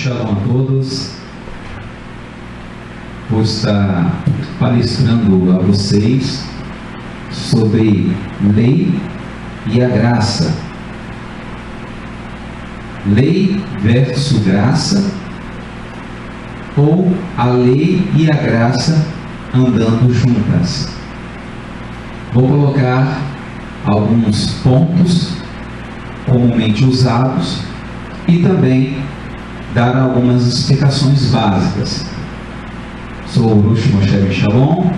Shalom a todos. Vou estar palestrando a vocês sobre lei e a graça. Lei versus graça, ou a lei e a graça andando juntas. Vou colocar alguns pontos comumente usados e também dar algumas explicações básicas. Sou o Urush Moshe Shalom.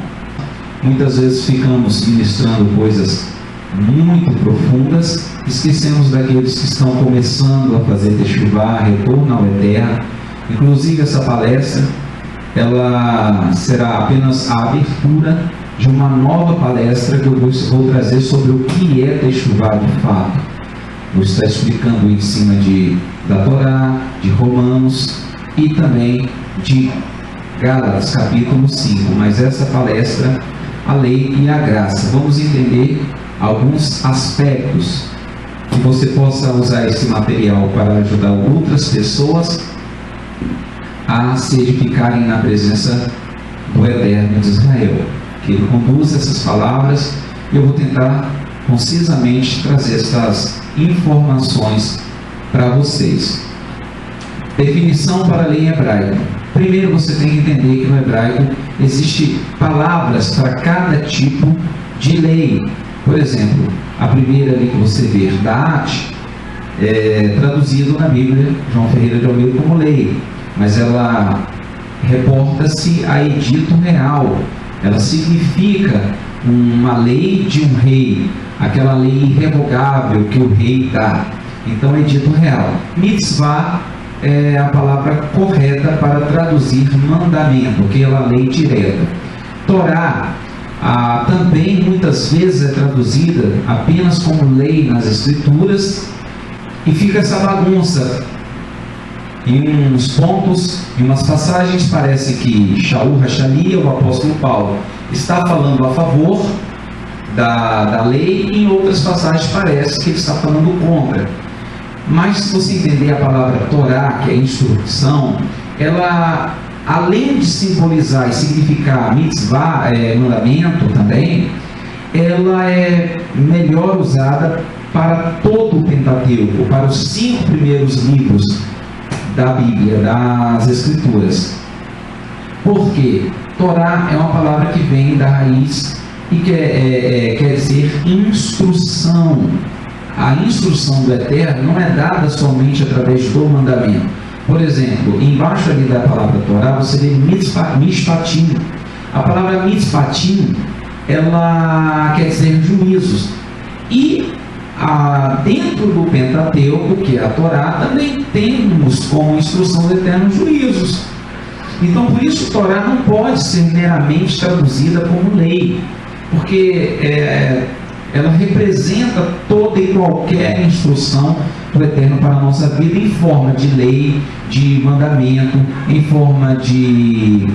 Muitas vezes ficamos ministrando coisas muito profundas, esquecemos daqueles que estão começando a fazer Teshuvah, retorno ao Eterno. Inclusive essa palestra, ela será apenas a abertura de uma nova palestra que eu vou trazer sobre o que é Teshuvah de fato. Vou estar explicando em cima da Torá, de Romanos e também de Gálatas, capítulo 5. Mas essa palestra, a lei e a graça. Vamos entender alguns aspectos que você possa usar esse material para ajudar outras pessoas a se edificarem na presença do Eterno de Israel. Que Ele conduza essas palavras e eu vou tentar concisamente trazer essas informações para vocês. Definição para a lei hebraica. Primeiro você tem que entender que no hebraico existe palavras para cada tipo de lei. Por exemplo, a primeira ali que você vê, Da'at, é traduzido na Bíblia, João Ferreira de Almeida, como lei, mas ela reporta-se a edito real. Ela significa uma lei de um rei, aquela lei irrevogável que o rei dá. Então é edito real. Mitzvah é a palavra correta para traduzir mandamento, aquela lei direta. Torá também muitas vezes é traduzida apenas como lei nas escrituras, e fica essa bagunça. Em uns pontos, em umas passagens, parece que Shaul Hashali, o apóstolo Paulo, está falando a favor da lei, e em outras passagens parece que ele está falando contra. Mas se você entender a palavra Torá, que é instrução, ela, além de simbolizar e significar mitzvah, mandamento também, ela é melhor usada para todo o Pentateuco, para os 5 primeiros livros da Bíblia, das Escrituras. Porque Torá é uma palavra que vem da raiz e quer dizer instrução. A instrução do Eterno não é dada somente através do mandamento. Por exemplo, embaixo ali da palavra Torá, você vê mishpatim. A palavra mishpatim, ela quer dizer juízos. E dentro do Pentateuco, que é a Torá, também temos como instrução do Eterno juízos. Então, por isso, Torá não pode ser meramente traduzida como lei, porque ela representa toda e qualquer instrução do Eterno para a nossa vida, em forma de lei, de mandamento, em forma de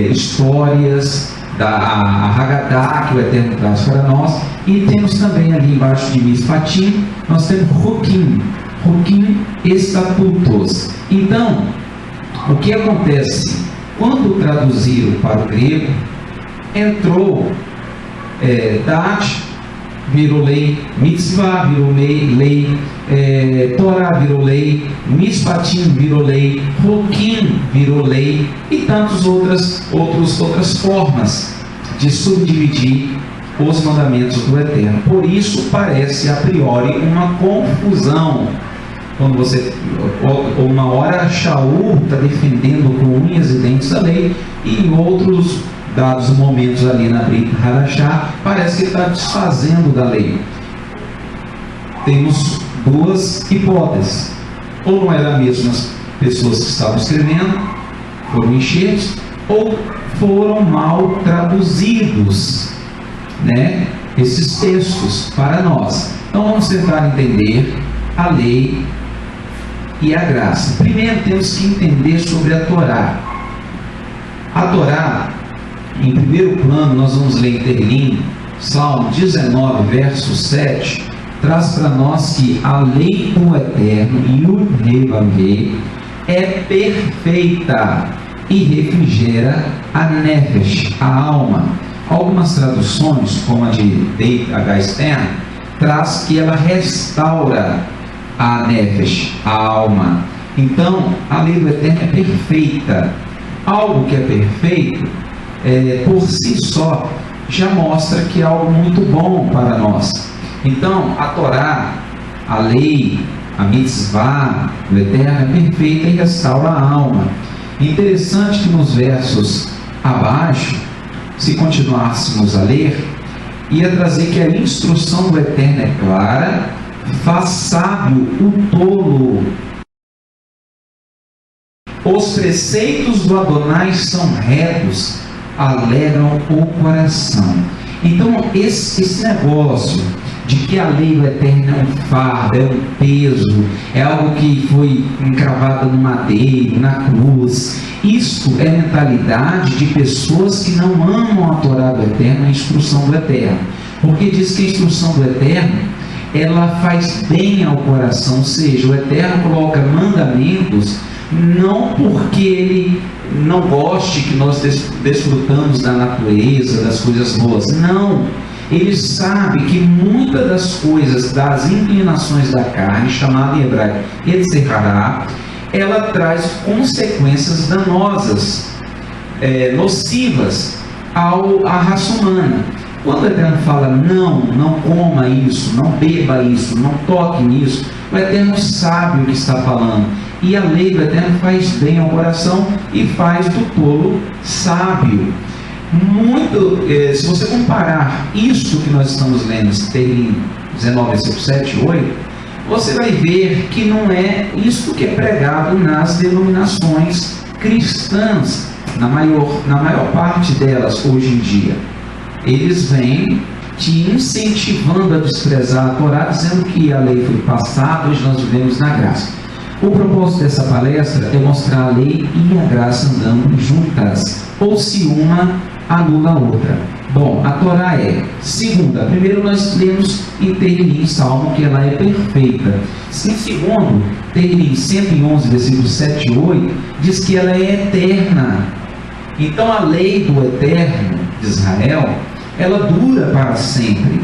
histórias, da Haggadah que o Eterno traz para nós. E temos também ali embaixo de Mishpatim, nós temos Hukim, estatutos. Então, o que acontece? Quando traduziram para o grego, entrou Da'at, virou lei, Mitzvah virou lei, Torá virou lei, Mishpatim virou lei, Hukim virou lei, e tantas outras formas de subdividir os mandamentos do Eterno. Por isso parece a priori uma confusão. Quando uma hora Shaul está defendendo com unhas e dentes a lei, e em outros dados momentos ali na Brit Hadashah, parece que está desfazendo da lei. Temos duas hipóteses: ou não eram as mesmas pessoas que estavam escrevendo, foram enxertos, ou foram mal traduzidos, esses textos para nós. Então vamos tentar entender a lei e a graça. Primeiro temos que entender sobre a Torá. A Torá, em primeiro plano, nós vamos ler em Tehillim, Salmo 19, verso 7, traz para nós que a lei do Eterno, Yud-Heh-Vav-Heh, é perfeita e refrigera a nefesh, a alma. Algumas traduções, como a de David H. Stern, traz que ela restaura a nefesh, a alma. Então, a lei do Eterno é perfeita. Algo que é perfeito, por si só, já mostra que é algo muito bom para nós. Então, a Torá, a lei, a mitzvah do Eterno é perfeita e restaura a alma. Interessante que nos versos abaixo, se continuássemos a ler, ia trazer que a instrução do Eterno é clara, faz sábio o tolo. Os preceitos do Adonai são retos, alegram o coração. Então, esse negócio de que a lei do Eterno é um fardo, é um peso, é algo que foi encravado no madeiro, na cruz, isso é mentalidade de pessoas que não amam a Torá do Eterno, a instrução do Eterno. Porque diz que a instrução do Eterno, ela faz bem ao coração, ou seja, o Eterno coloca mandamentos não porque ele não goste que nós desfrutamos da natureza, das coisas boas. Não. Ele sabe que muitas das coisas, das inclinações da carne, chamada em hebraico Yetzirah, ela traz consequências danosas, nocivas à raça humana. Quando o Eterno fala, não coma isso, não beba isso, não toque nisso, o Eterno sabe o que está falando. E a lei do Eterno faz bem ao coração e faz do tolo sábio. Se você comparar isso que nós estamos lendo, em 19, versículo 7 e 8, você vai ver que não é isso que é pregado nas denominações cristãs, na maior parte delas hoje em dia. Eles vêm te incentivando a desprezar a Torá, dizendo que a lei foi passada, hoje nós vivemos na graça. O propósito dessa palestra é mostrar a lei e a graça andando juntas, ou se uma anula a outra. Bom, a Torá é segunda. Primeiro nós lemos em Tehillim, Salmo, que ela é perfeita. Em segundo, Tehillim 111, versículos 7 e 8, diz que ela é eterna. Então a lei do Eterno de Israel, ela dura para sempre.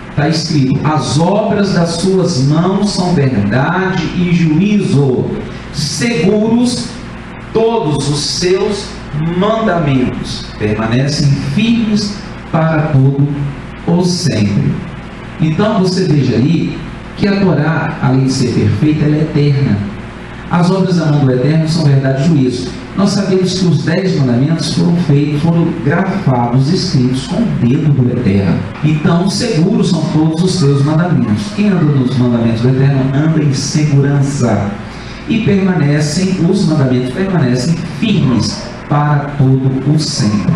Está escrito, as obras das suas mãos são verdade e juízo, seguros todos os seus mandamentos, permanecem firmes para todo o sempre. Então você veja aí que a Torá, além de ser perfeita, ela é eterna. As obras da mão do Eterno são verdade e juízo. Nós sabemos que os 10 mandamentos foram grafados, escritos com o dedo do Eterno. Então, seguros são todos os seus mandamentos. Quem anda nos mandamentos do Eterno anda em segurança. E os mandamentos permanecem firmes para todo o sempre.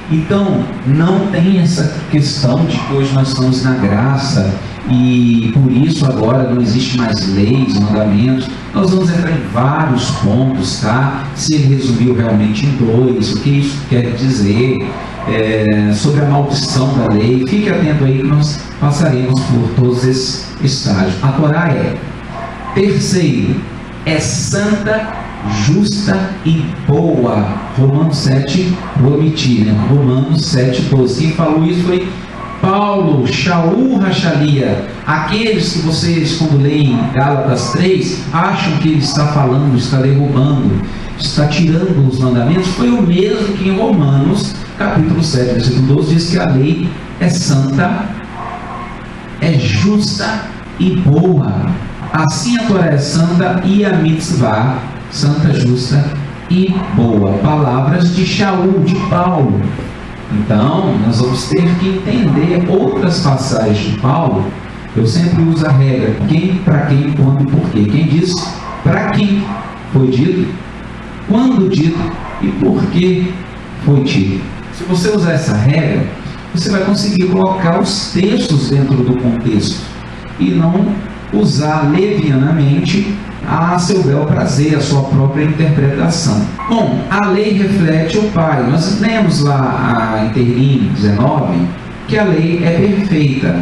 Então, não tem essa questão de que hoje nós estamos na graça e por isso agora não existe mais leis, mandamentos. Nós vamos entrar em vários pontos, tá? Se ele resumiu realmente em 2, o que isso quer dizer, sobre a maldição da lei. Fique atento aí que nós passaremos por todos esses estágios. A Torá terceiro, é santa, justa e boa. Romanos 7, vou omitir, né? Romanos 7, 12. Quem falou isso foi Paulo, Shaul Rachalia. Aqueles que vocês, quando leem Gálatas 3, acham que ele está falando, está derrubando, está tirando os mandamentos, foi o mesmo que em Romanos, capítulo 7, versículo 12, diz que a lei é santa, é justa e boa. Assim a Torá é santa e a mitzvah, santa, justa e boa. Palavras de Shaul, de Paulo. Então, nós vamos ter que entender outras passagens de Paulo. Eu sempre uso a regra, quem, para quem, quando e porquê. Quem diz para quem foi dito, quando dito e por que foi dito. Se você usar essa regra, você vai conseguir colocar os textos dentro do contexto e não usar levianamente a seu bel prazer, a sua própria interpretação. Bom, a lei reflete o Pai. Nós lemos lá em Tehillim 19 que a lei é perfeita.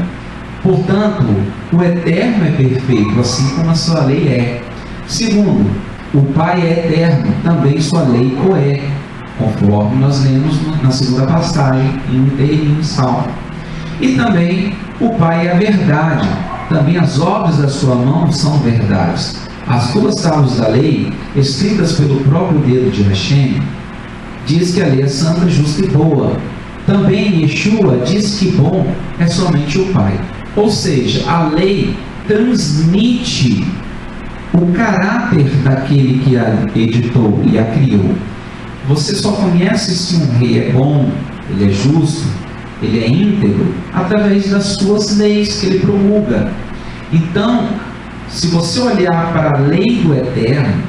Portanto, o Eterno é perfeito, assim como a sua lei é. Segundo, O Pai é eterno, também sua lei o é, conforme nós lemos na segunda passagem, em Salmo. E também o Pai é a verdade, também as obras da sua mão são verdades. As duas tábuas da lei, escritas pelo próprio dedo de Hashem, diz que a lei é santa, justa e boa. Também Yeshua diz que bom é somente o Pai. Ou seja, a lei transmite o caráter daquele que a editou e a criou. Você só conhece se um rei é bom, ele é justo, ele é íntegro, através das suas leis que ele promulga. Então, se você olhar para a lei do Eterno,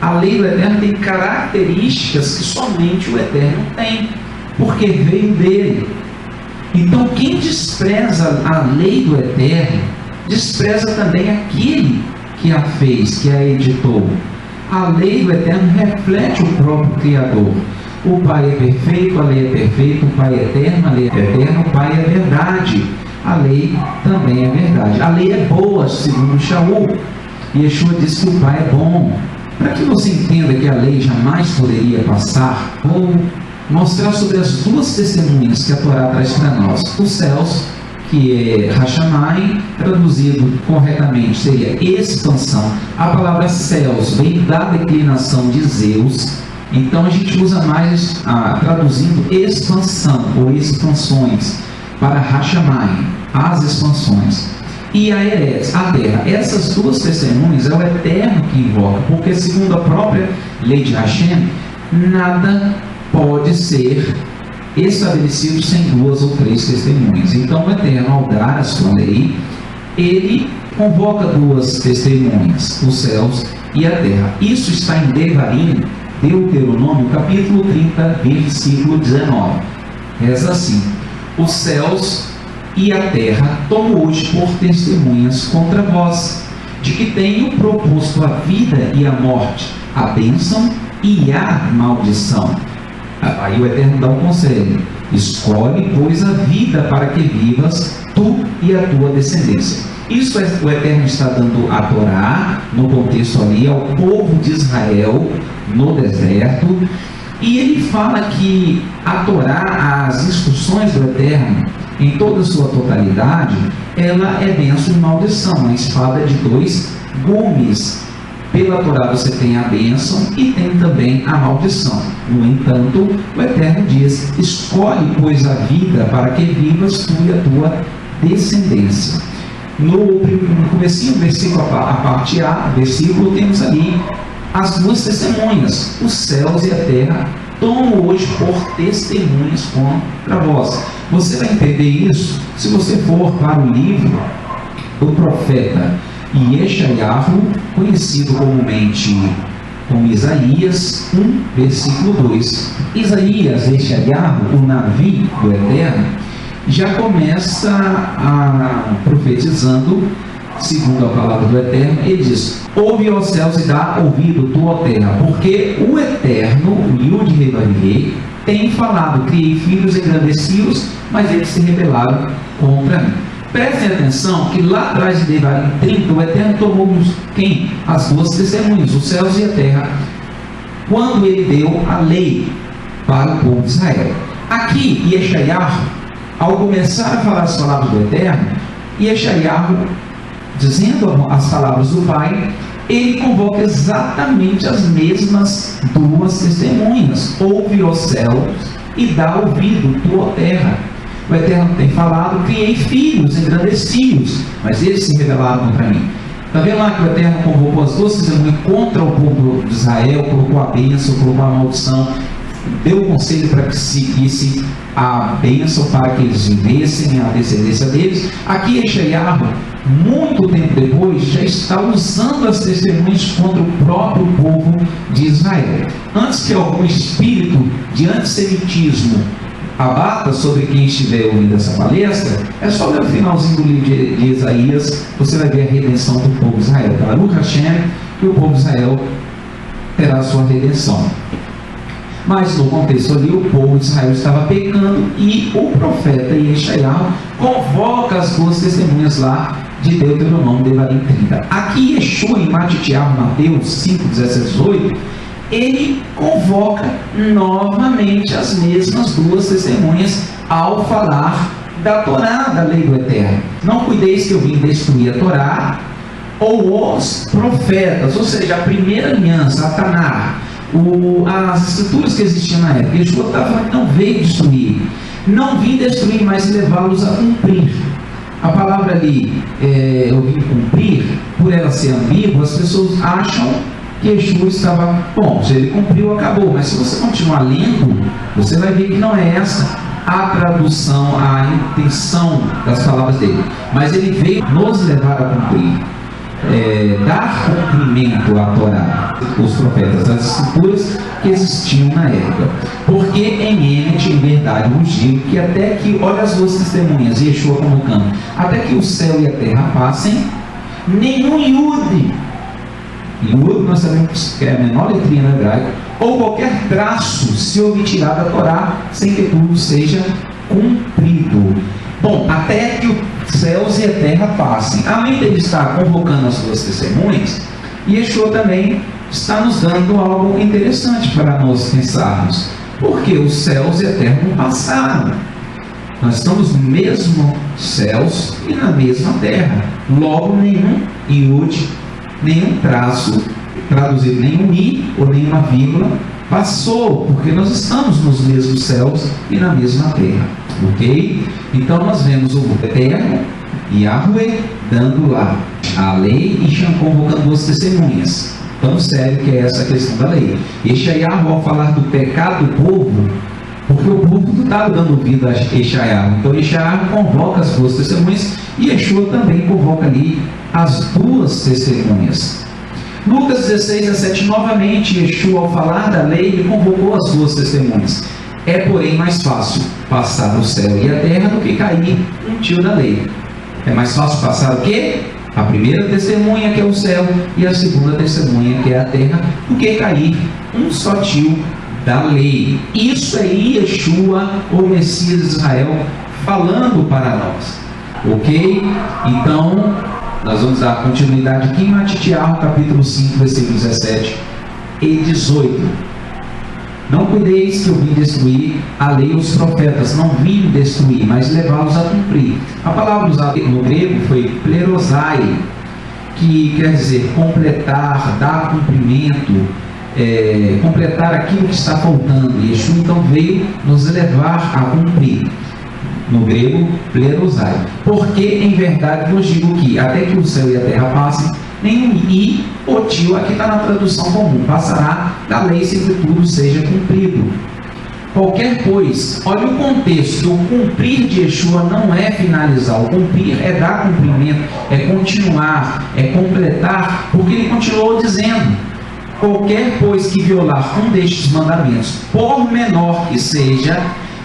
a lei do Eterno tem características que somente o Eterno tem, porque veio dele. Então, quem despreza a lei do Eterno, despreza também aquele que a fez, que a editou. A lei do Eterno reflete o próprio Criador. O Pai é perfeito, a lei é perfeita, o Pai é eterno, a lei é eterna, o Pai é verdade. A lei também é verdade. A lei é boa, segundo Shaul. Yeshua diz que o Pai é bom. Para que você entenda que a lei jamais poderia passar, vou mostrar sobre as duas testemunhas que a Torá traz para nós. Os céus, que é Hashamai, traduzido corretamente seria expansão. A palavra céus vem da declinação de Zeus, então a gente usa mais traduzindo expansão ou expansões para Hashamai, as expansões. E a Eretz, a terra. Essas duas testemunhas é o Eterno que invoca, porque segundo a própria lei de Hashem, nada pode ser estabelecido sem duas ou três testemunhas. Então o Eterno, ao dar a sua lei, ele convoca duas testemunhas, os céus e a terra. Isso está em Devarim, Deuteronômio, capítulo 30, versículo 19. Reza assim: os céus e a terra tomo hoje por testemunhas contra vós, de que tenho proposto a vida e a morte, a bênção e a maldição. Aí o Eterno dá um conselho: escolhe, pois, a vida para que vivas tu e a tua descendência. Isso o Eterno está dando a Torá, no contexto ali, ao povo de Israel, no deserto. E ele fala que a Torá, as instruções do Eterno, em toda a sua totalidade, ela é bênção e maldição, uma espada de dois gumes. Pela Torá você tem a bênção e tem também a maldição. No entanto, o Eterno diz: escolhe, pois, a vida para que vivas tu e a tua descendência. No comecinho, versículo, a parte A, versículo, temos ali as duas testemunhas: os céus e a terra tomo hoje por testemunhas contra vós. Você vai entender isso se você for para o livro do profeta Yeshayahu, conhecido comumente como Isaías 1, versículo 2. Isaías, Yeshayahu, o Navi do Eterno, já começa profetizando, segundo a palavra do Eterno. Ele diz: ouve, ó céus, e dá ouvido tu, ó terra, porque o Eterno, o Yud-Heh-Vav-Heh, tem falado: criei filhos engrandecidos, mas eles se rebelaram contra mim. Prestem atenção que lá atrás de Devarim 30, o Eterno tomou quem? As duas testemunhas, os céus e a terra, quando ele deu a lei para o povo de Israel. Aqui, Yeshayahu, ao começar a falar as palavras do Eterno, Yeshayahu, dizendo as palavras do Pai, ele convoca exatamente as mesmas duas testemunhas: ouve, ó céus, e dá ouvido tu, ó terra. O Eterno tem falado: criei filhos engrandecidos, mas eles se rebelaram contra mim. Está vendo lá que o Eterno convocou as duas testemunhas contra o povo de Israel, colocou a bênção, colocou a maldição, deu o conselho para que seguisse a bênção, para que eles vivessem a descendência deles. Aqui Yeshayahu, muito tempo depois, já está usando as testemunhas contra o próprio povo de Israel. Antes que algum espírito de antissemitismo abata sobre quem estiver ouvindo essa palestra, é só ler o finalzinho do livro de Isaías, você vai ver a redenção do povo de Israel. Baruch Hashem, que o povo de Israel terá a sua redenção. Mas no contexto ali, o povo de Israel estava pecando, e o profeta Yeshayahu convoca as duas testemunhas lá de Deuteronômio, Devarim 30. Aqui Yeshua, em Matitiahu, Mateus 5, 17, 18, ele convoca novamente as mesmas duas testemunhas ao falar da Torá, da lei do Eterno. Não cuideis que eu vim destruir a Torá ou os profetas, ou seja, a primeira aliança, a Taná, as escrituras que existiam na época. Yeshua estava falando que não veio destruir, não vim destruir, mas levá-los a cumprir. A palavra ali, eu vim cumprir, por ela ser ambígua, as pessoas acham que Yeshua estava, bom, se ele cumpriu, acabou. Mas se você continuar lendo, você vai ver que não é essa a tradução, a intenção das palavras dele. Mas ele veio nos levar a cumprir, dar cumprimento à Torá, os profetas, as escrituras que existiam na época. Porque em Emet, em verdade vos digo, que até que, olha as duas testemunhas, Yeshua convocando, até que o céu e a terra passem, nenhum Yud, nós sabemos que é a menor letrinha no hebraico, ou qualquer traço se omitirá da Torá, sem que tudo seja cumprido. Bom, até que os céus e a terra passem. Além de ele estar convocando as duas testemunhas, Yeshua também está nos dando algo interessante para nós pensarmos. Porque os céus e a terra não passaram. Nós estamos no mesmo céus e na mesma terra. Logo, nenhum Yud, nenhum traço, traduzido nenhum I ou nenhuma vírgula, passou, porque nós estamos nos mesmos céus e na mesma terra. Ok? Então nós vemos o Eterno, Yahweh, dando lá a lei e convocando duas testemunhas. Tão sério que é essa questão da lei. Yeshayahu, ao falar do pecado do povo, porque o povo não está dando ouvido a Yeshayahu. Então Yeshayahu convoca as duas testemunhas e Yeshua também convoca ali as duas testemunhas. Lucas 16, 17, novamente Yeshua, ao falar da lei, ele convocou as duas testemunhas. É, porém, mais fácil passar o céu e a terra do que cair um tio da lei. É mais fácil passar o quê? A primeira testemunha, que é o céu, e a segunda testemunha, que é a terra, do que cair um só tio da lei. Isso é Yeshua, o Messias de Israel, falando para nós. Ok? Então, nós vamos dar continuidade aqui em Matitiahu, capítulo 5, versículos 17 e 18. Não cuideis que eu vim destruir a lei e os profetas. Não vim destruir, mas levá-los a cumprir. A palavra usada no grego foi plerosai, que quer dizer completar, dar cumprimento, completar aquilo que está faltando. E Yeshua então veio nos levar a cumprir. No grego, plerosai. Porque em verdade vos digo que até que o céu e a terra passem, nenhum i ou tio, aqui está na tradução comum, passará da lei sem que tudo seja cumprido. Qualquer, pois, olha o contexto, o cumprir de Yeshua não é finalizar, o cumprir é dar cumprimento, é continuar, é completar, porque ele continuou dizendo: qualquer, pois, que violar um destes mandamentos, por menor que seja,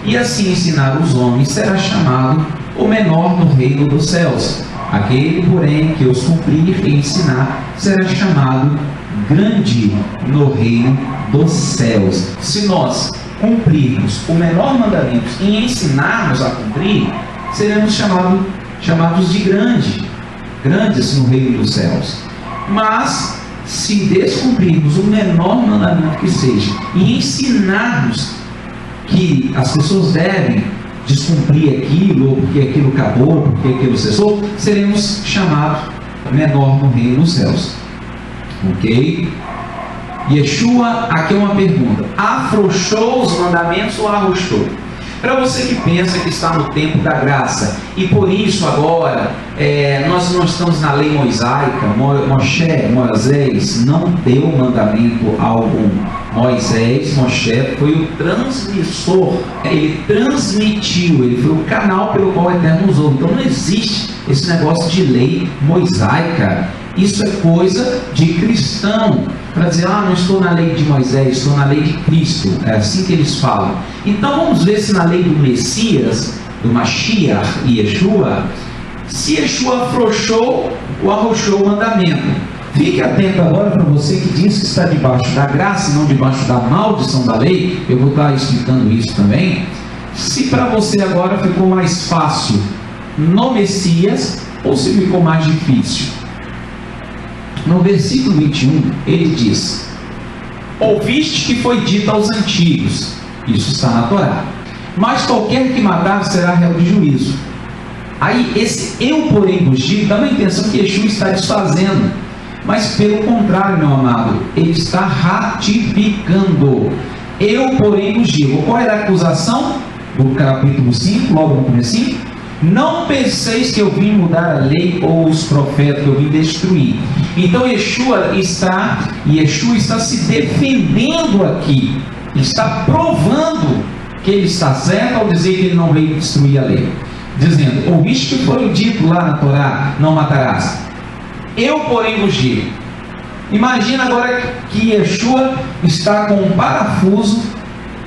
e assim ensinar os homens, será chamado o menor no reino dos céus. Aquele, porém, que os cumprir e ensinar, será chamado grande no reino dos céus. Se nós cumprirmos o menor mandamento e ensinarmos a cumprir, seremos chamados de grandes no reino dos céus. Mas, se descumprirmos o menor mandamento que seja e ensinarmos que as pessoas devem descumprir aquilo, ou porque aquilo acabou, porque aquilo cessou, seremos chamados menor no reino dos céus. Ok? Yeshua, aqui é uma pergunta: afrouxou os mandamentos ou arrostou? Para você que pensa que está no tempo da graça e por isso agora nós não estamos na lei mosaica, Moisés não deu mandamento algum. Moshe foi o transmissor, ele transmitiu, ele foi o canal pelo qual o Eterno usou. Então não existe esse negócio de lei mosaica. Isso é coisa de cristão, para dizer: não estou na lei de Moisés, estou na lei de Cristo. É assim que eles falam. Então vamos ver se na lei do Messias, do Mashiach e Yeshua, se Yeshua afrouxou ou arrochou o mandamento. Fique atento agora, para você que diz que está debaixo da graça e não debaixo da maldição da lei. Eu vou estar explicando isso também. Se para você agora ficou mais fácil no Messias ou se ficou mais difícil? No versículo 21, ele diz: ouviste que foi dito aos antigos, isso está na Torá, mas qualquer que matar será réu de juízo. Aí esse eu porém vos digo, dá uma intenção que Yeshua está desfazendo, mas pelo contrário, meu amado, ele está ratificando. Eu porém vos digo. Qual era a acusação? Do capítulo 5, logo no comecinho: não penseis que eu vim mudar a lei ou os profetas, que eu vim destruir. Então Yeshua está se defendendo aqui, está provando que ele está certo ao dizer que ele não veio destruir a lei, dizendo: ouviste que foi dito lá na Torá, não matarás. Eu porém vos digo. Imagina agora que Yeshua está com um parafuso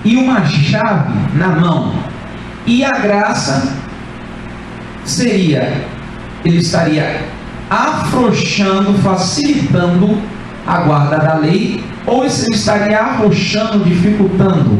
e uma chave na mão, e a graça seria, ele estaria afrouxando, facilitando a guarda da lei, ou ele estaria afrouxando, dificultando?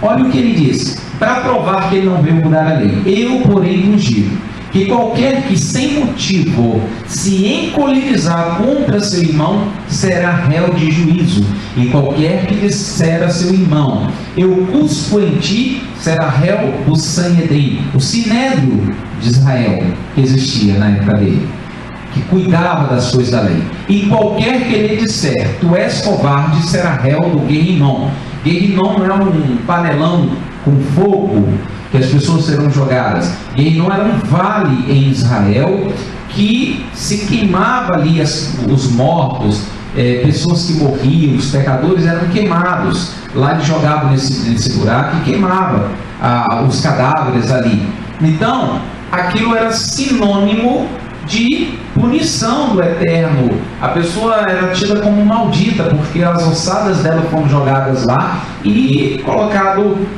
Olha o que ele diz, para provar que ele não veio mudar a lei: eu porém vos digo que qualquer que sem motivo se encolerizar contra seu irmão será réu de juízo, e qualquer que disser a seu irmão: eu cuspo em ti, será réu do Sanhedrim, o sinédrio de Israel que existia na época dele, que cuidava das coisas da lei. E qualquer que lhe disser: tu és covarde, será réu do Guerrinom. Guerrinom não é um panelão com fogo que as pessoas serão jogadas. Guerrinom era um vale em Israel que se queimava ali os mortos, pessoas que morriam, os pecadores eram queimados. Lá eles jogavam nesse buraco e queimava os cadáveres ali. Então, aquilo era sinônimo de punição do Eterno. A pessoa era tida como maldita, porque as ossadas dela foram jogadas lá e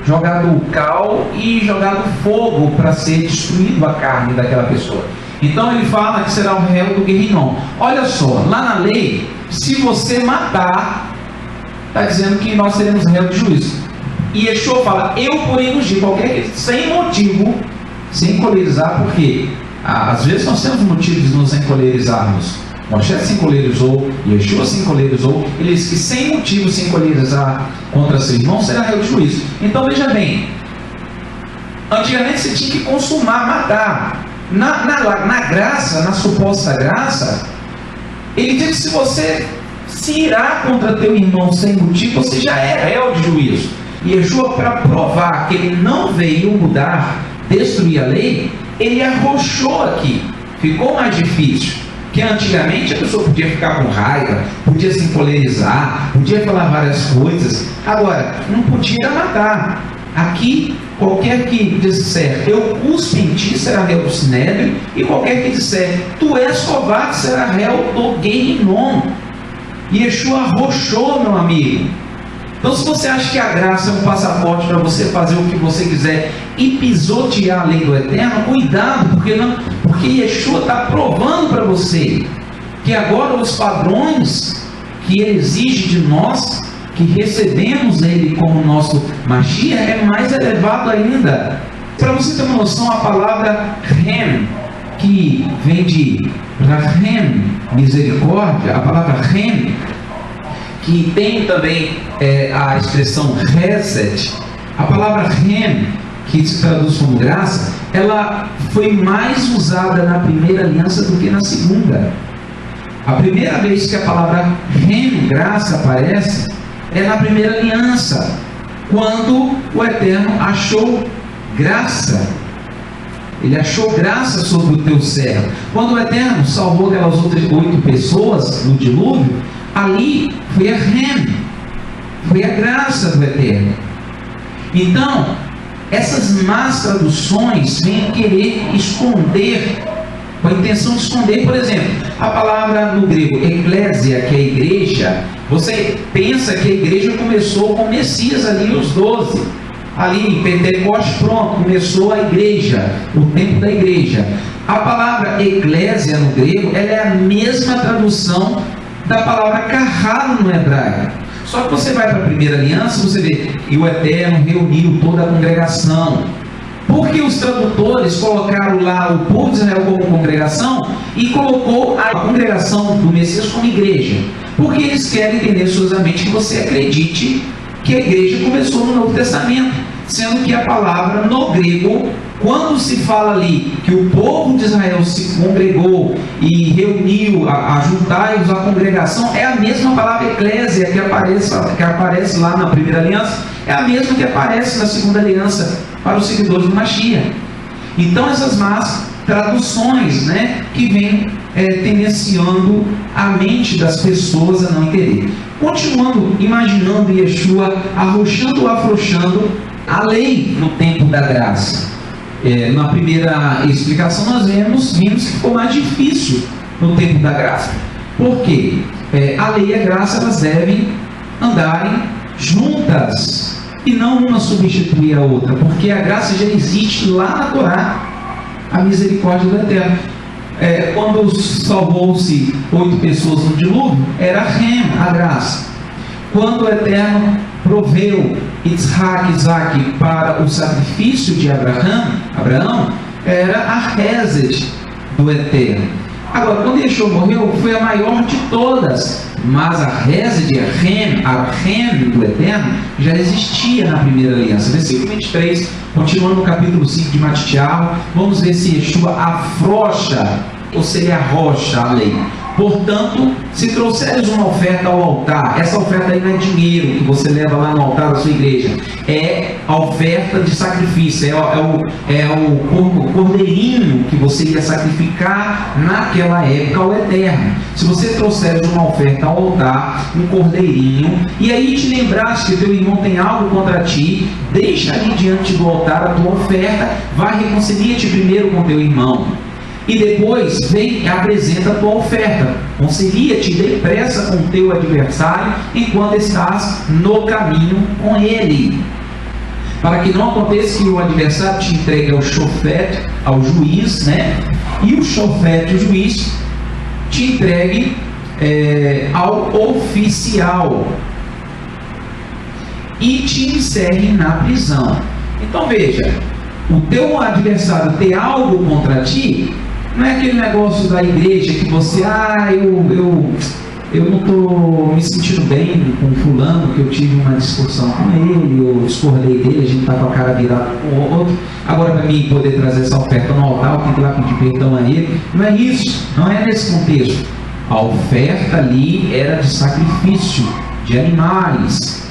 jogado o cal e jogado fogo para ser destruído a carne daquela pessoa. Então ele fala que será o réu do Guerrinom. Olha só, lá na lei, se você matar, está dizendo que nós seremos réu de juízo. E Yeshua fala: eu porém vos digo, qualquer que sem motivo se encolerizar, porque às vezes nós temos motivos de nos encolerizarmos. Moisés se encolerizou, Yeshua se encolerizou. Ele diz que sem motivo se encolerizar contra seu irmão será réu de juízo. Então veja bem, antigamente você tinha que consumar, matar. Na graça, na suposta graça, ele diz que se você se irar contra teu irmão sem motivo, você já é réu de juízo. E Yeshua, para provar que ele não veio mudar, destruir a lei, ele arrochou aqui, ficou mais difícil. Que antigamente a pessoa podia ficar com raiva, podia se encolerizar, podia falar várias coisas, agora não podia matar. Aqui, qualquer que disser: eu cuspo em ti, será réu do sinédrio, e qualquer que disser: tu és covarde, será réu do Guerrinom. E Yeshua arrochou, meu amigo. Então, se você acha que a graça é um passaporte para você fazer o que você quiser e pisotear a lei do Eterno, cuidado, porque Yeshua está provando para você que agora os padrões que ele exige de nós, que recebemos ele como nosso Mashiach, é mais elevado ainda. Para você ter uma noção, a palavra Rem, que vem de Rahem, misericórdia, a palavra Rem, que tem também a expressão Reset, a palavra Rem, que se traduz como graça, ela foi mais usada na primeira aliança do que na segunda. A primeira vez que a palavra Rem, graça, aparece é na primeira aliança, quando o Eterno achou graça. Ele achou graça sobre o teu servo. Quando o Eterno salvou aquelas outras 8 pessoas no dilúvio, ali foi a Rem, foi a graça do Eterno. Então, essas más traduções vêm querer esconder, com a intenção de esconder. Por exemplo, a palavra no grego eclésia, que é igreja, você pensa que a igreja começou com o Messias ali, os 12. Ali em Pentecostes, pronto, começou a igreja, o tempo da igreja. A palavra eclésia no grego, ela é a mesma tradução da palavra carrado no hebraico. Só que você vai para a primeira aliança, você vê, e o Eterno reuniu toda a congregação. Porque os tradutores colocaram lá o povo de Israel como congregação e colocou a congregação do Messias como igreja. Porque eles querem entender suazamente que você acredite que a igreja começou no Novo Testamento, sendo que a palavra no grego, quando se fala ali que o povo de Israel se congregou e reuniu, ajuntai-os à congregação, é a mesma palavra eclésia que aparece lá na primeira aliança, é a mesma que aparece na segunda aliança para os seguidores do Mashiach. Então essas más traduções, que vêm tendenciando a mente das pessoas a não entender. Continuando, imaginando Yeshua arrochando ou afrouxando a lei no tempo da graça. Na primeira explicação nós vimos que ficou mais difícil no tempo da graça. Por quê? A lei e a graça elas devem andarem juntas e não uma substituir a outra, porque a graça já existe lá na Torá, a misericórdia do Eterno. Quando salvou-se 8 pessoas no dilúvio, era a graça. Quando o Eterno proveu Isaac para o sacrifício de Abraão, era a Hesed do Eterno. Agora, quando Yeshua morreu, foi a maior de todas, mas a Hesed, a Rem do Eterno, já existia na primeira aliança. Versículo 23, continuando no capítulo 5 de Matitiahu, vamos ver se Yeshua afrouxa, ou se ele arrocha a lei. Portanto, se trouxeres uma oferta ao altar, essa oferta aí não é dinheiro que você leva lá no altar da sua igreja, é a oferta de sacrifício, é o cordeirinho que você ia sacrificar naquela época ao Eterno. Se você trouxeres uma oferta ao altar, um cordeirinho, e aí te lembraste que teu irmão tem algo contra ti, deixa ali diante do altar a tua oferta, vai reconcilia-te primeiro com teu irmão. E depois vem e apresenta a tua oferta. Concilia-te depressa com o teu adversário enquanto estás no caminho com ele. Para que não aconteça que o adversário te entregue ao shofet, ao juiz, e o shofet, o juiz, te entregue ao oficial e te encerre na prisão. Então veja, o teu adversário ter algo contra ti, não é aquele negócio da igreja que você, eu não estou me sentindo bem com fulano, que eu tive uma discussão com ele, eu discordei dele, a gente está com a cara virada com o outro, agora para mim poder trazer essa oferta no altar, eu tenho que ir lá pedir perdão a ele. Não é isso, não é nesse contexto. A oferta ali era de sacrifício, de animais.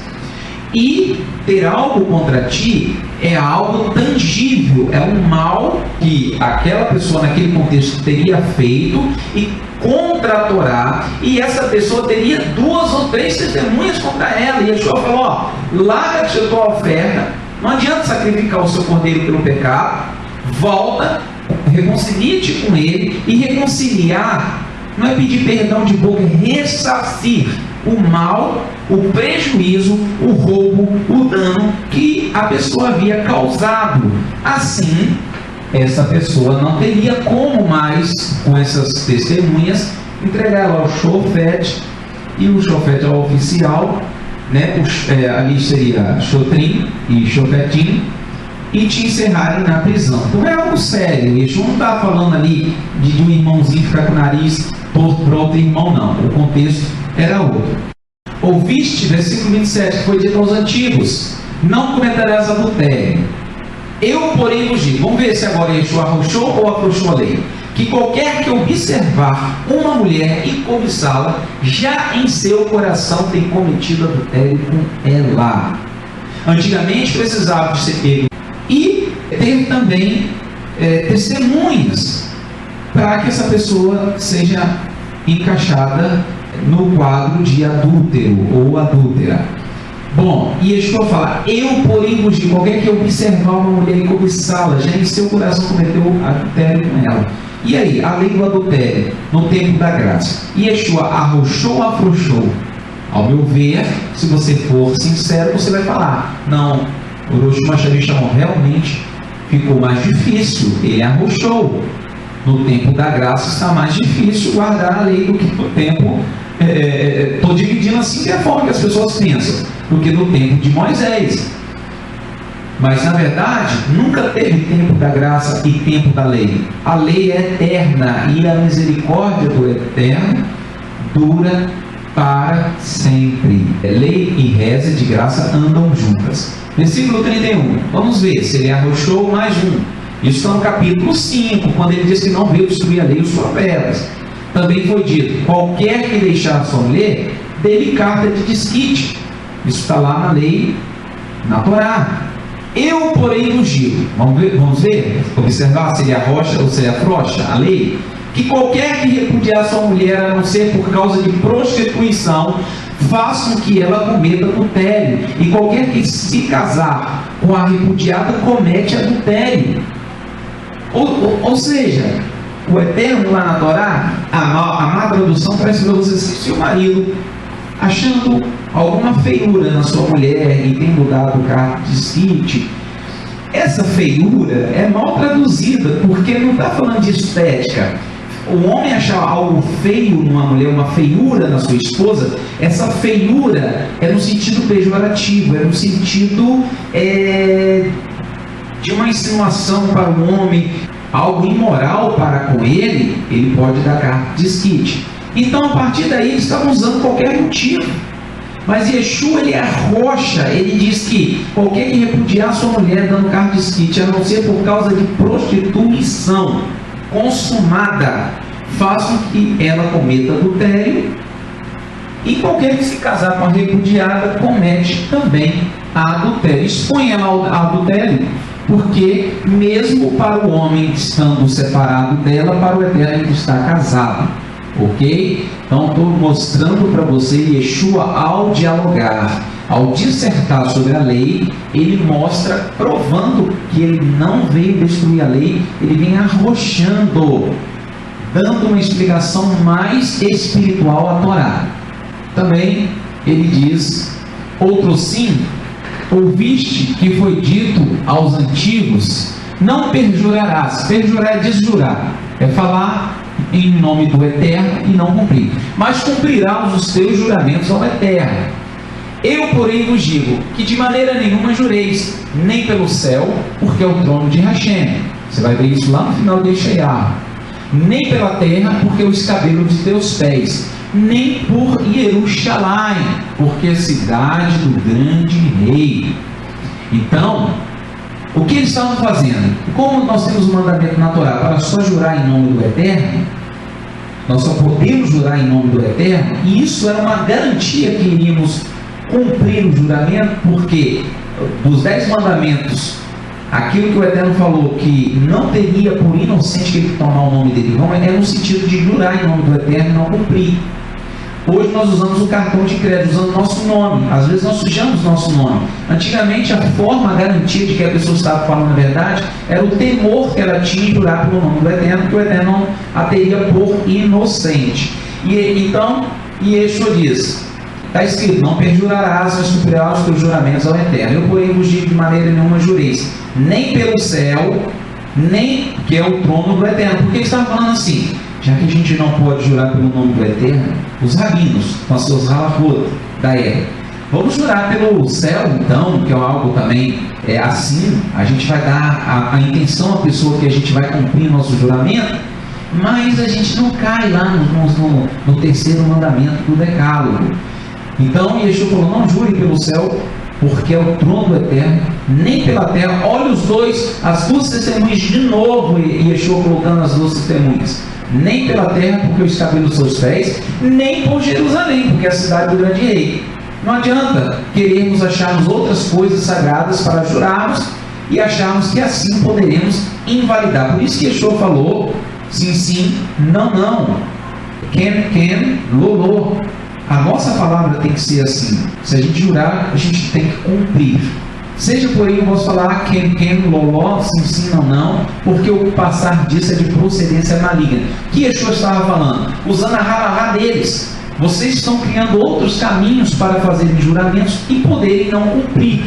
E ter algo contra ti é algo tangível, é um mal que aquela pessoa naquele contexto teria feito e contra a Torá, e essa pessoa teria 2 ou 3 testemunhas contra ela. E Yeshua falou: larga-te a tua oferta, não adianta sacrificar o seu cordeiro pelo pecado, volta, reconcilia-te com ele. E reconciliar não é pedir perdão de boca, é ressarcir o mal, o prejuízo, o roubo, o dano que a pessoa havia causado. Assim, essa pessoa não teria como mais, com essas testemunhas, entregar ela ao shofet, e o shofet é o oficial, ali seria shotrim e shofetim, e te encerrarem na prisão. Então é algo sério. Yeshua não está falando ali de um irmãozinho ficar com o nariz torto para outro irmão, não. O contexto era outro. Ouviste, versículo 27, que foi dito aos antigos: não cometerás adultério. Eu, porém, vos digo. Vamos ver se agora Yeshua arrochou ou afrouxou a lei. Que qualquer que observar uma mulher e cobiçá-la, já em seu coração tem cometido adultério com ela. Antigamente precisava de ser pego e ter também testemunhas para que essa pessoa seja encaixada no quadro de adúltero ou adúltera. Bom, e Yeshua fala: eu, porém, vos digo, qualquer que observar uma mulher e cobiçá-la, já em seu coração cometeu adultério com ela. E aí, a lei do adultério no tempo da graça, Yeshua arrochou ou afrouxou? Ao meu ver, se você for sincero, você vai falar: não, o Rosh Hashanah realmente ficou mais difícil, ele arrochou. No tempo da graça está mais difícil guardar a lei do que no tempo, estou dividindo assim que é a forma que as pessoas pensam, do que no tempo de Moisés. Mas, na verdade, nunca teve tempo da graça e tempo da lei. A lei é eterna e a misericórdia do Eterno dura para sempre. Lei e reza de graça andam juntas. Versículo 31. Vamos ver se ele arrochou mais um. Isso está no capítulo 5, quando ele diz que não veio destruir a lei e os profetas. Também foi dito: qualquer que deixar sua mulher, dê-lhe carta de desquite. Isso está lá na lei, na Torá. Eu, porém, vos digo, vamos ver, observar se ele arrocha ou se ele afrouxa a lei, que qualquer que repudiar sua mulher, a não ser por causa de prostituição, faça com que ela cometa adultério, e qualquer que se casar com a repudiada comete adultério. Ou seja, o Eterno lá na Torá, a má tradução parece para você assim: se o marido, achando alguma feiura na sua mulher e tem mudado o carro de desquite, essa feiura é mal traduzida, porque não está falando de estética. O homem achar algo feio numa mulher, uma feiura na sua esposa, essa feiura é no sentido pejorativo, é no sentido de uma insinuação para o homem, algo imoral para com ele, ele pode dar carta de desquite. Então, a partir daí, eles estavam usando qualquer motivo. Mas Yeshua, ele arrocha, ele diz que qualquer que repudiar sua mulher dando carta de desquite, a não ser por causa de prostituição consumada, faça com que ela cometa adultério, e qualquer que se casar com a repudiada comete também adultério. Expõe ela ao adultério, porque mesmo para o homem estando separado dela, para o Eterno ele está casado. Ok? Então estou mostrando para você Yeshua, ao dialogar, ao dissertar sobre a lei, ele mostra, provando que ele não veio destruir a lei, ele vem arrochando, dando uma explicação mais espiritual à Torá. Também ele diz: outro sim, ouviste que foi dito aos antigos, não perjurarás. Perjurar é desjurar, é falar em nome do Eterno e não cumprir, mas cumprirás os teus juramentos ao Eterno. Eu, porém, vos digo que de maneira nenhuma jureis, nem pelo céu, porque é o trono de Hashem. Você vai ver isso lá no final de Yeshayahu. Nem pela terra, porque é o escabelo de teus pés, nem por Jerusalém, porque é a cidade do grande rei. Então, o que eles estavam fazendo? Como nós temos um mandamento na Torá para só jurar em nome do Eterno, nós só podemos jurar em nome do Eterno, e isso era uma garantia que iríamos cumprir o juramento, porque dos 10 mandamentos, aquilo que o Eterno falou que não teria por inocente que ele tomar o nome dele, não é no sentido de jurar em nome do Eterno e não cumprir. Hoje nós usamos o cartão de crédito, usando nosso nome. Às vezes nós sujamos nosso nome. Antigamente, a forma, a garantia de que a pessoa estava falando a verdade era o temor que ela tinha em jurar pelo nome do Eterno, que o Eterno não a teria por inocente. E então, Yeshua diz: está escrito: não perjurarás, mas cumprirás os teus juramentos ao Eterno. Eu, porém, vos digo: de maneira nenhuma jureis, nem pelo céu, nem que é o trono do Eterno. Porque ele estava falando assim: já que a gente não pode jurar pelo nome do Eterno, os rabinos, com as seus halachot da época, vamos jurar pelo céu, então, que é algo também assim, a gente vai dar a intenção à pessoa que a gente vai cumprir nosso juramento, mas a gente não cai lá no terceiro mandamento do decálogo. Então, Yeshua falou: não jure pelo céu, porque é o trono do Eterno, nem pela terra. Olha as duas testemunhas de novo, Yeshua colocando as duas testemunhas. Nem pela terra, porque eu escabelo dos seus pés, nem por Jerusalém, porque é a cidade do grande rei. Não adianta querermos acharmos outras coisas sagradas para jurarmos e acharmos que assim poderemos invalidar. Por isso que Yeshua falou: sim, sim, não, não. Ken, lolo. A nossa palavra tem que ser assim. Se a gente jurar, a gente tem que cumprir. Seja por aí, eu posso falar ken, loló, sim, não, porque o passar disso é de procedência maligna. O que Yeshua estava falando? Usando a halahá deles. Vocês estão criando outros caminhos para fazerem juramentos e poderem não cumprir.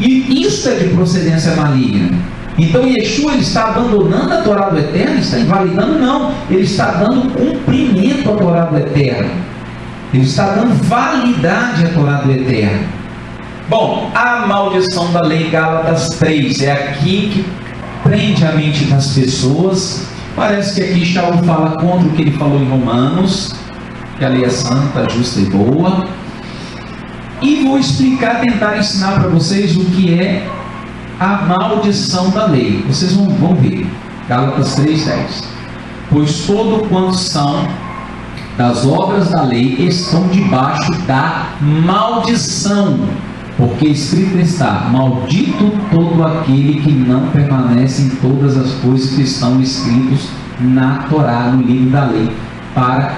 E isso é de procedência maligna. Então Yeshua, ele está abandonando a Torá do Eterno, está invalidando? Não. Ele está dando cumprimento à Torá do Eterno. Ele está dando validade à Torá do Eterno. Bom, a maldição da lei, Gálatas 3, é aqui que prende a mente das pessoas. Parece que aqui Shaul fala contra o que ele falou em Romanos, que a lei é santa, justa e boa. E vou explicar, tentar ensinar para vocês o que é a maldição da lei. Vocês vão ver. Gálatas 3:10. Pois todo quanto são das obras da lei estão debaixo da maldição. Porque escrito está: maldito todo aquele que não permanece em todas as coisas que estão escritas na Torá, no livro da lei, para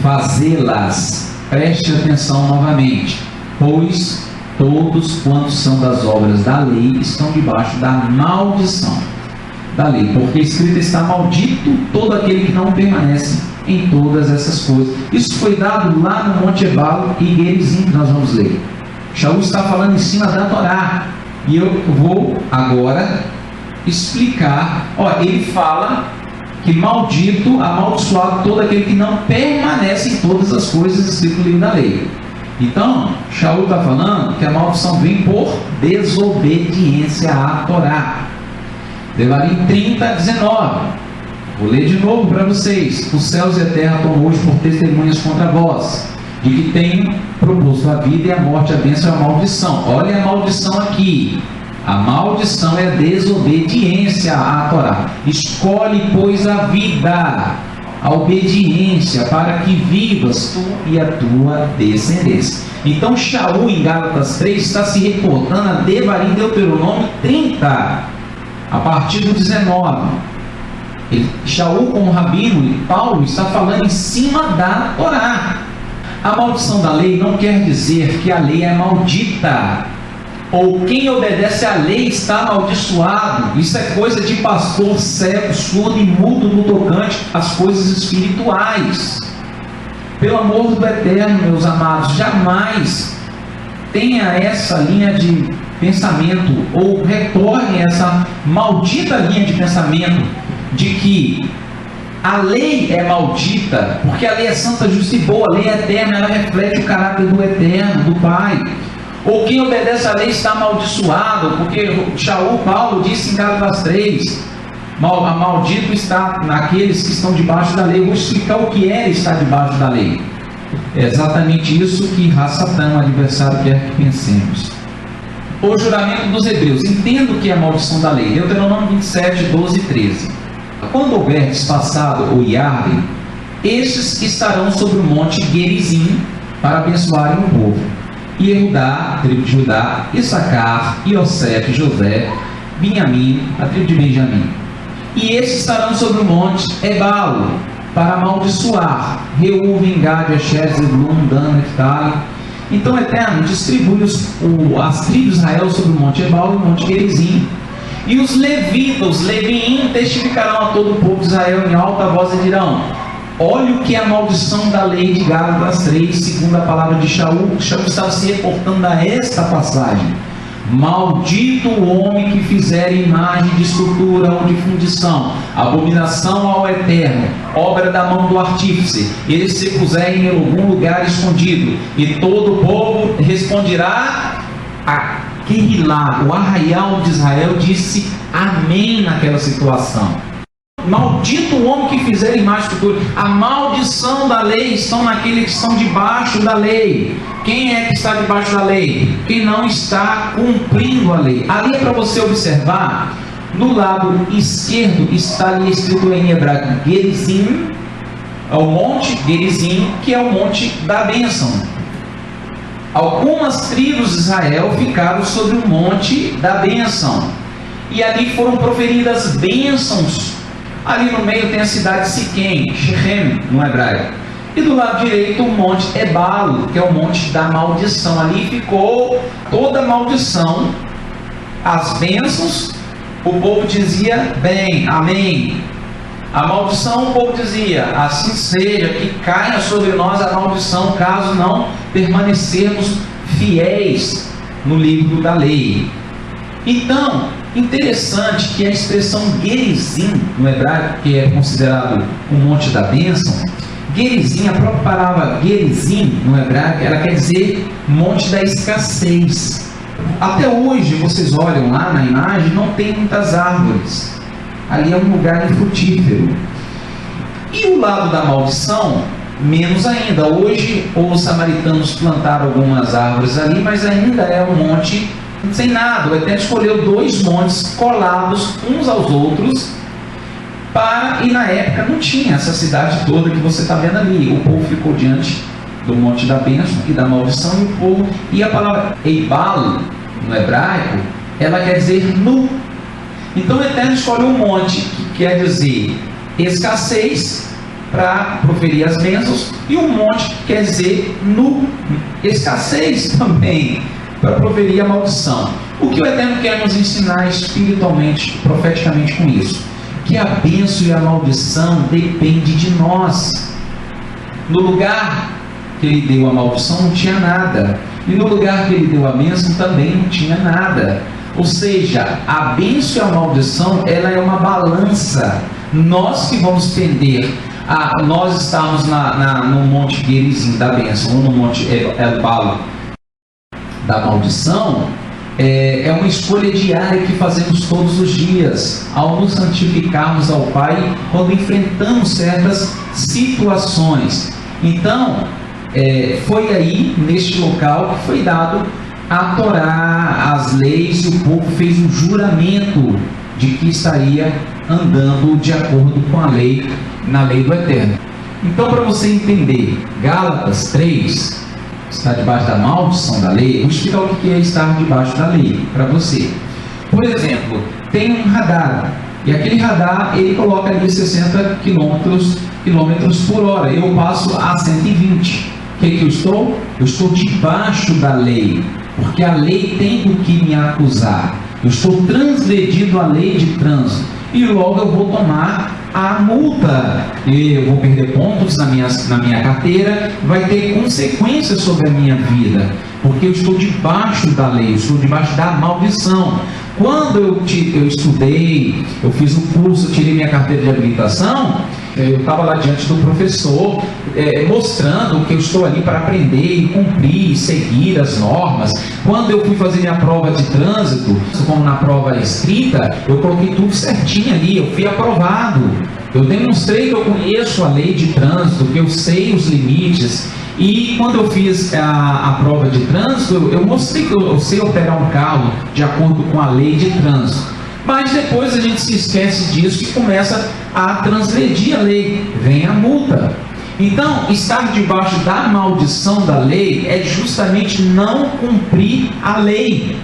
fazê-las. Preste atenção novamente. Pois todos quantos são das obras da lei estão debaixo da maldição da lei. Porque escrito está: maldito todo aquele que não permanece em todas essas coisas. Isso foi dado lá no Monte Ebal e Gerizim, que nós vamos ler. Shaul está falando em cima da Torá. E eu vou agora explicar. Ele fala que maldito, amaldiçoado todo aquele que não permanece em todas as coisas escritas no livro da lei. Então, Shaul está falando que a maldição vem por desobediência à Torá. Devarim 30:19. Vou ler de novo para vocês. Os céus e a terra estão hoje por testemunhas contra vós, de que tenho proposto a vida e a morte, a bênção e a maldição. Olha a maldição aqui. A maldição é a desobediência à Torá. Escolhe, pois, a vida, a obediência, para que vivas tu e a tua descendência. Então, Shaul, em Gálatas 3, está se reportando a Devarim, Deuteronômio 30, a partir do 19. Shaul, como rabino, e Paulo está falando em cima da Torá. A maldição da lei não quer dizer que a lei é maldita, ou quem obedece à lei está amaldiçoado. Isso é coisa de pastor cego, surdo e mudo no tocante às coisas espirituais. Pelo amor do Eterno, meus amados, jamais tenha essa linha de pensamento, ou retorne essa maldita linha de pensamento de que a lei é maldita, porque a lei é santa, justa e boa, a lei é eterna, ela reflete o caráter do Eterno, do Pai. Ou quem obedece à lei está amaldiçoado, porque Paulo disse em Gálatas 3, maldito está naqueles que estão debaixo da lei. Eu vou explicar o que é estar debaixo da lei. É exatamente isso que Satã, o adversário, quer que pensemos. O juramento dos hebreus. Entendo que é a maldição da lei. Deuteronômio 27, 12 e 13. Quando houverdes passado o Iarden, estes estarão sobre o monte Gerizim para abençoarem o povo. Yehudá, tribo de Judá, Issacar, Iosef, José, Binhamim, a tribo de Benjamim. E estes estarão sobre o monte Ebal para amaldiçoar Reuven, Gad, Asher, Zebulun, Dan, Neftali. Então, Eterno, distribui as tribos de Israel sobre o monte Ebal e o monte Gerizim. E os levitas, os leviim, testificarão a todo o povo de Israel em alta voz e dirão: olha o que é a maldição da lei de Gálatas 3, segundo a palavra de Shaul. Shaul estava se reportando a esta passagem: maldito o homem que fizer imagem de escultura ou de fundição, abominação ao Eterno, obra da mão do artífice, ele se puser em algum lugar escondido. E todo o povo responderá a Querilá, o arraial de Israel, disse amém naquela situação. Maldito o homem que fizer imagem de escultura. A maldição da lei estão naqueles que estão debaixo da lei. Quem é que está debaixo da lei? Quem não está cumprindo a lei. Ali é para você observar, no lado esquerdo está ali escrito em hebraico Gerizim, é o monte Gerizim, que é o monte da bênção. Algumas tribos de Israel ficaram sobre o monte da bênção, e ali foram proferidas bênçãos. Ali no meio tem a cidade de Siquém, Shechem no hebraico, e do lado direito o monte Ebal, que é o monte da maldição. Ali ficou toda a maldição, as bênçãos, o povo dizia bem, amém. A maldição, o povo dizia assim seja, que caia sobre nós a maldição, caso não permanecermos fiéis no livro da lei. Então, interessante que a expressão Gerizim no hebraico, que é considerado o monte da bênção, Gerizim, a própria palavra Gerizim no hebraico, ela quer dizer monte da escassez. Até hoje, vocês olham lá na imagem, não tem muitas árvores. Ali é um lugar infrutífero. E o lado da maldição, menos ainda. Hoje, os samaritanos plantaram algumas árvores ali, mas ainda é um monte sem nada. O Eterno escolheu 2 montes colados uns aos outros, e na época não tinha essa cidade toda que você está vendo ali. O povo ficou diante do monte da bênção e da maldição, e o povo, e a palavra Eibal no hebraico, ela quer dizer nu. Então o Eterno escolheu um monte que quer dizer escassez para proferir as bênçãos, e um monte que quer dizer nu, escassez também para proferir a maldição. O que o Eterno quer nos ensinar espiritualmente, profeticamente com isso? Que a bênção e a maldição depende de nós. No lugar que ele deu a maldição não tinha nada, e no lugar que ele deu a bênção também não tinha nada. Ou seja, a bênção e a maldição, ela é uma balança. Nós que vamos tender a nós estamos no monte Gerizim da bênção, ou no monte Ebal da maldição, é uma escolha diária que fazemos todos os dias, ao nos santificarmos ao Pai, quando enfrentamos certas situações. Então, foi aí, neste local, que foi dado a Torá, as leis, e o povo fez um juramento de que estaria andando de acordo com a lei, na lei do Eterno. Então, para você entender, Gálatas 3, está debaixo da maldição da lei, eu vou explicar o que é estar debaixo da lei para você. Por exemplo, tem um radar, e aquele radar, ele coloca ali 60 km por hora, eu passo a 120. O que eu estou? Eu estou debaixo da lei, porque a lei tem do que me acusar. Eu estou transgredindo a lei de trânsito, e logo eu vou tomar a multa, e eu vou perder pontos na minha carteira, vai ter consequências sobre a minha vida, porque eu estou debaixo da lei, eu estou debaixo da maldição. Quando eu estudei, eu fiz um curso, eu tirei minha carteira de habilitação, eu estava lá diante do professor, mostrando que eu estou ali para aprender e cumprir, seguir as normas. Quando eu fui fazer minha prova de trânsito, como na prova escrita, eu coloquei tudo certinho ali, eu fui aprovado. Eu demonstrei que eu conheço a lei de trânsito, que eu sei os limites. E quando eu fiz a prova de trânsito, eu mostrei que eu sei operar um carro de acordo com a lei de trânsito. Mas depois a gente se esquece disso e começa a transgredir a lei, vem a multa. Então, estar debaixo da maldição da lei é justamente não cumprir a lei,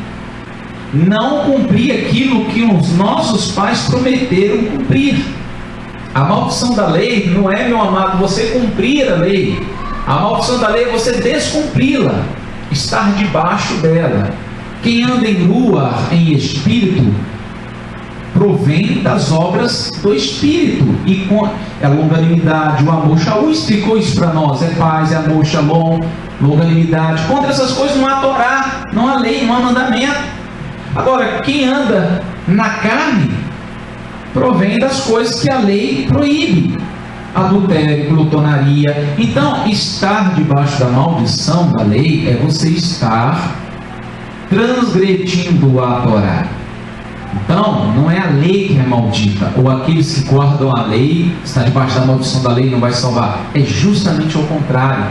não cumprir aquilo que os nossos pais prometeram cumprir. A maldição da lei não é, meu amado, você cumprir a lei. A maldição da lei é você descumpri-la, estar debaixo dela. Quem anda em rua, em espírito, provém das obras do Espírito, e com a longanimidade, o amor. Shaul explicou isso para nós: é paz, é amor, shalom, longanimidade. Contra essas coisas não há Torá, não há lei, não há mandamento. Agora, quem anda na carne, provém das coisas que a lei proíbe: adultério, glutonaria. Então, estar debaixo da maldição da lei é você estar transgredindo a Torá. Então, não é a lei que é maldita, ou aqueles que guardam a lei, está debaixo da maldição da lei, não vai salvar. É justamente o contrário.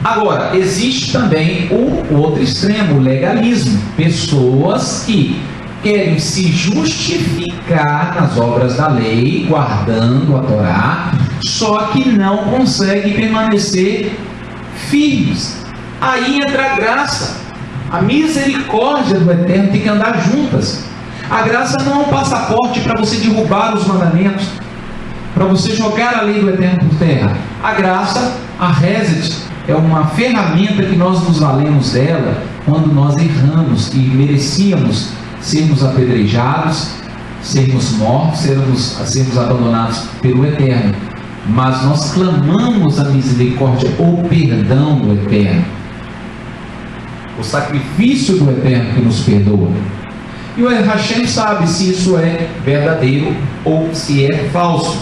Agora, existe também o outro extremo, o legalismo. Pessoas que querem se justificar nas obras da lei, guardando a Torá, só que não conseguem permanecer firmes. Aí entra a graça, a misericórdia do Eterno, tem que andar juntas. A graça não é um passaporte para você derrubar os mandamentos, para você jogar a lei do Eterno por terra. A graça, a Reset, é uma ferramenta que nós nos valemos dela quando nós erramos e merecíamos sermos apedrejados, sermos mortos, sermos abandonados pelo Eterno. Mas nós clamamos a misericórdia ou perdão do Eterno, o sacrifício do Eterno que nos perdoa. E o Hashem sabe se isso é verdadeiro ou se é falso.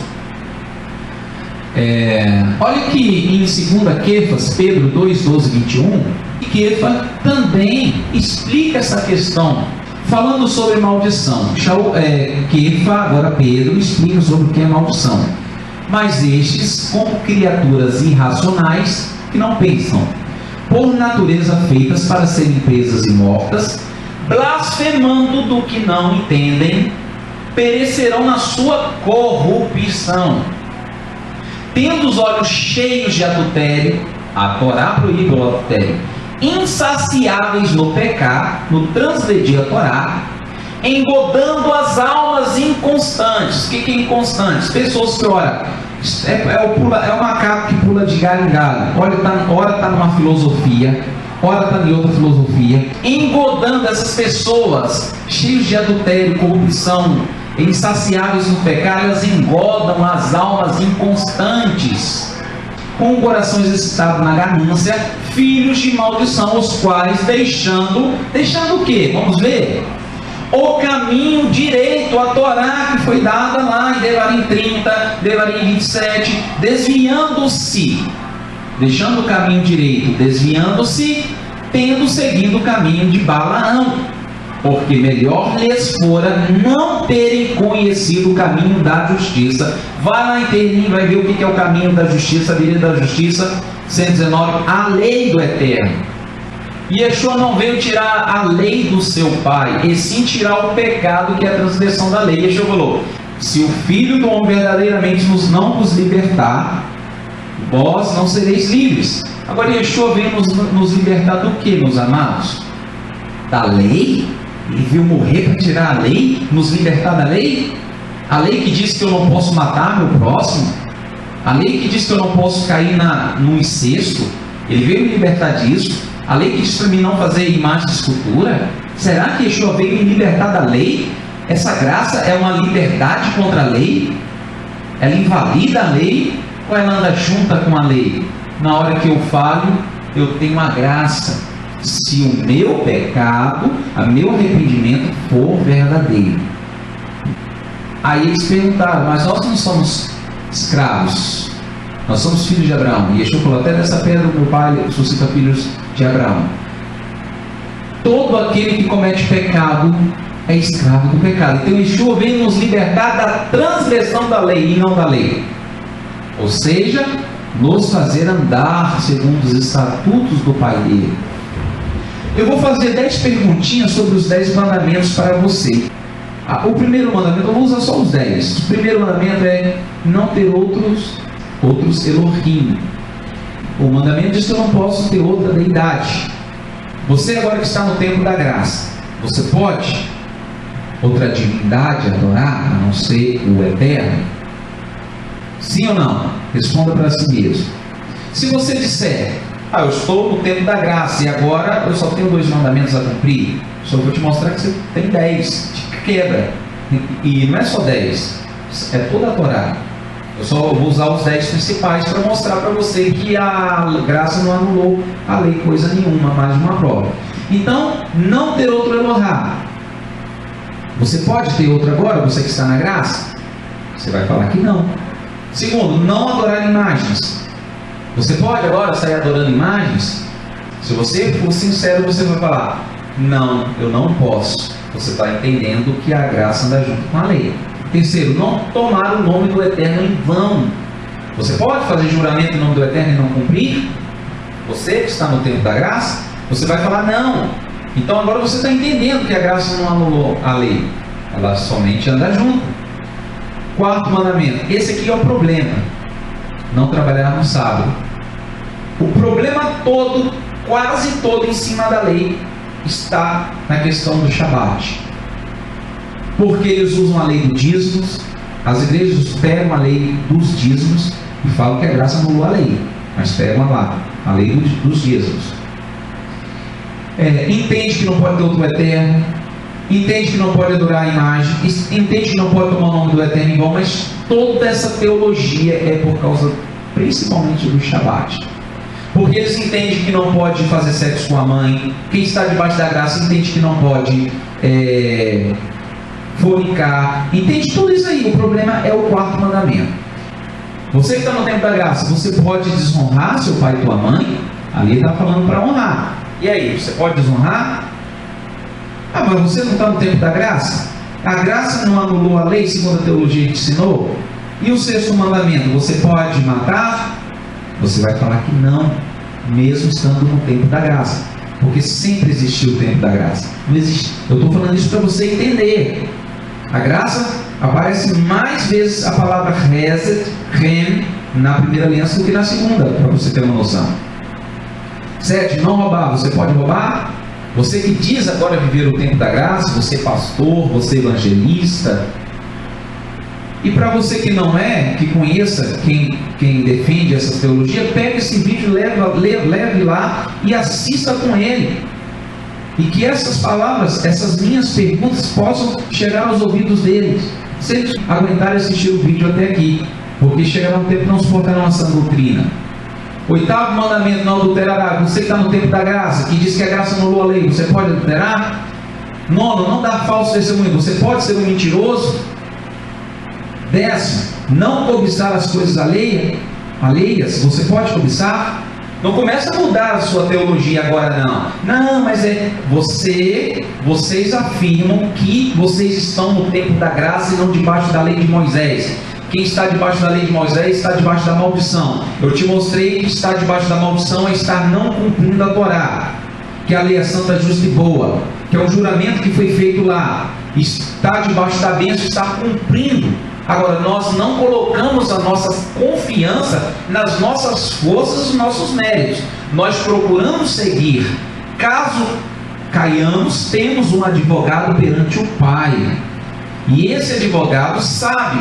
Olha que em 2 Quefas, Pedro 2, 12, 21, Quefa também explica essa questão, falando sobre maldição. Quefa, agora Pedro, explica sobre o que é maldição. Mas estes, como criaturas irracionais, que não pensam, por natureza feitas para serem presas e mortas, blasfemando do que não entendem, perecerão na sua corrupção, tendo os olhos cheios de adultério, a Torá proíbe o adultério, insaciáveis no pecar, no transgredir a Torá, engodando as almas inconstantes. O que é inconstantes? Pessoas que ora, é o macaco que pula de galho em galho, ora está numa filosofia, ora está em outra filosofia, engodando essas pessoas cheias de adultério, corrupção, insaciáveis no pecado, elas engodam as almas inconstantes, com o coração excitado na ganância, filhos de maldição, os quais deixando o quê? Vamos ver. O caminho direito, a Torá que foi dada lá em Devarim 30, Devarim 27, desviando-se, deixando o caminho direito, desviando-se, tendo seguido o caminho de Balaão, porque melhor lhes fora não terem conhecido o caminho da justiça. Vai lá inteirinho, vai ver o que é o caminho da justiça, a vida da justiça, 119, a lei do Eterno. E Yeshua não veio tirar a lei do seu Pai, e sim tirar o pecado que é a transgressão da lei. Yeshua falou: se o Filho do Homem verdadeiramente não vos libertar, vós não sereis livres. Agora Yeshua veio nos libertar do que, meus amados? Da lei? Ele veio morrer para tirar a lei, nos libertar da lei? A lei que diz que eu não posso matar meu próximo? A lei que diz que eu não posso cair no incesto? Ele veio me libertar disso? A lei que diz para mim não fazer imagem de escultura? Será que Yeshua veio me libertar da lei? Essa graça é uma liberdade contra a lei? Ela invalida a lei? Ou ela anda junta com a lei? Na hora que eu falho, eu tenho a graça, se o meu pecado, o meu arrependimento for verdadeiro. Aí eles perguntaram: mas nós não somos escravos, nós somos filhos de Abraão. E Yeshua falou: até dessa pedra o meu pai suscita filhos de Abraão. Todo aquele que comete pecado é escravo do pecado. Então Yeshua veio nos libertar da transgressão da lei e não da lei, ou seja, nos fazer andar segundo os estatutos do Pai dele. Eu vou fazer 10 perguntinhas sobre os 10 mandamentos para você. O primeiro mandamento, eu vou usar só os 10. O primeiro mandamento é não ter outros Elohim. O mandamento diz que eu não posso ter outra deidade. Você agora que está no tempo da graça, você pode outra divindade adorar, a não ser o Eterno? Sim ou não? Responda para si mesmo. Se você disser: eu estou no tempo da graça e agora eu só tenho 2 mandamentos a cumprir, só vou te mostrar que você tem 10, te quebra. E não é só 10, é toda a Torá. Eu só vou usar os 10 principais para mostrar para você que a graça não anulou a lei coisa nenhuma, mais uma prova. Então, não ter outro Elohim. Você pode ter outro agora, você que está na graça? Você vai falar que não. Segundo, não adorar imagens. Você pode agora sair adorando imagens? Se você for sincero, você vai falar: não, eu não posso. Você está entendendo que a graça anda junto com a lei. Terceiro, não tomar o nome do Eterno em vão. Você pode fazer juramento em nome do Eterno e não cumprir? Você que está no tempo da graça, você vai falar não. Então agora você está entendendo que a graça não anulou a lei, ela somente anda junto. Quarto mandamento, esse aqui é o problema: não trabalhar no sábado. O problema todo, quase todo em cima da lei, está na questão do Shabat. Porque eles usam a lei dos dízimos, as igrejas pegam a lei dos dízimos e falam que a graça anulou a lei, mas pegam lá a lei dos dízimos. Entende que não pode ter outro Eterno, entende que não pode adorar a imagem, entende que não pode tomar o nome do Eterno em vão, mas toda essa teologia é por causa principalmente do Shabat. Porque eles entendem que não pode fazer sexo com a mãe. Quem está debaixo da graça entende que não pode fornicar. Entende tudo isso aí. O problema é o quarto mandamento. Você que está no tempo da graça, você pode desonrar seu pai e tua mãe? Ali está falando para honrar. E aí, você pode desonrar? Ah, mas você não está no tempo da graça? A graça não anulou a lei, segundo a teologia te ensinou? E o 6º mandamento, você pode matar? Você vai falar que não, mesmo estando no tempo da graça. Porque sempre existiu o tempo da graça. Não existe. Eu estou falando isso para você entender. A graça aparece mais vezes a palavra Hesed, Rem, na primeira aliança do que na segunda, para você ter uma noção. 7. Não roubar. Você pode roubar? Você que diz agora viver o tempo da graça, você pastor, você evangelista. E para você que não é, que conheça quem defende essa teologia, pega esse vídeo, leve lá e assista com ele. E que essas palavras, essas minhas perguntas possam chegar aos ouvidos deles, se eles aguentarem assistir o vídeo até aqui, porque chegará um tempo que não suportarão essa doutrina. 8º mandamento, não adulterará. Você que está no tempo da graça, que diz que a graça anulou a lei, você pode adulterar? 9, não dá falso testemunho. Você pode ser um mentiroso? 10, não cobiçar as coisas alheias. Você pode cobiçar? Não começa a mudar a sua teologia agora, não. Não, mas vocês afirmam que vocês estão no tempo da graça e não debaixo da lei de Moisés. Quem está debaixo da lei de Moisés está debaixo da maldição. Eu te mostrei que estar debaixo da maldição é estar não cumprindo a Torá, que a lei é santa, justa e boa, que é um juramento que foi feito lá. Está debaixo da bênção, está cumprindo. Agora, nós não colocamos a nossa confiança nas nossas forças, nos nossos méritos. Nós procuramos seguir. Caso caiamos, temos um advogado perante o Pai. E esse advogado sabe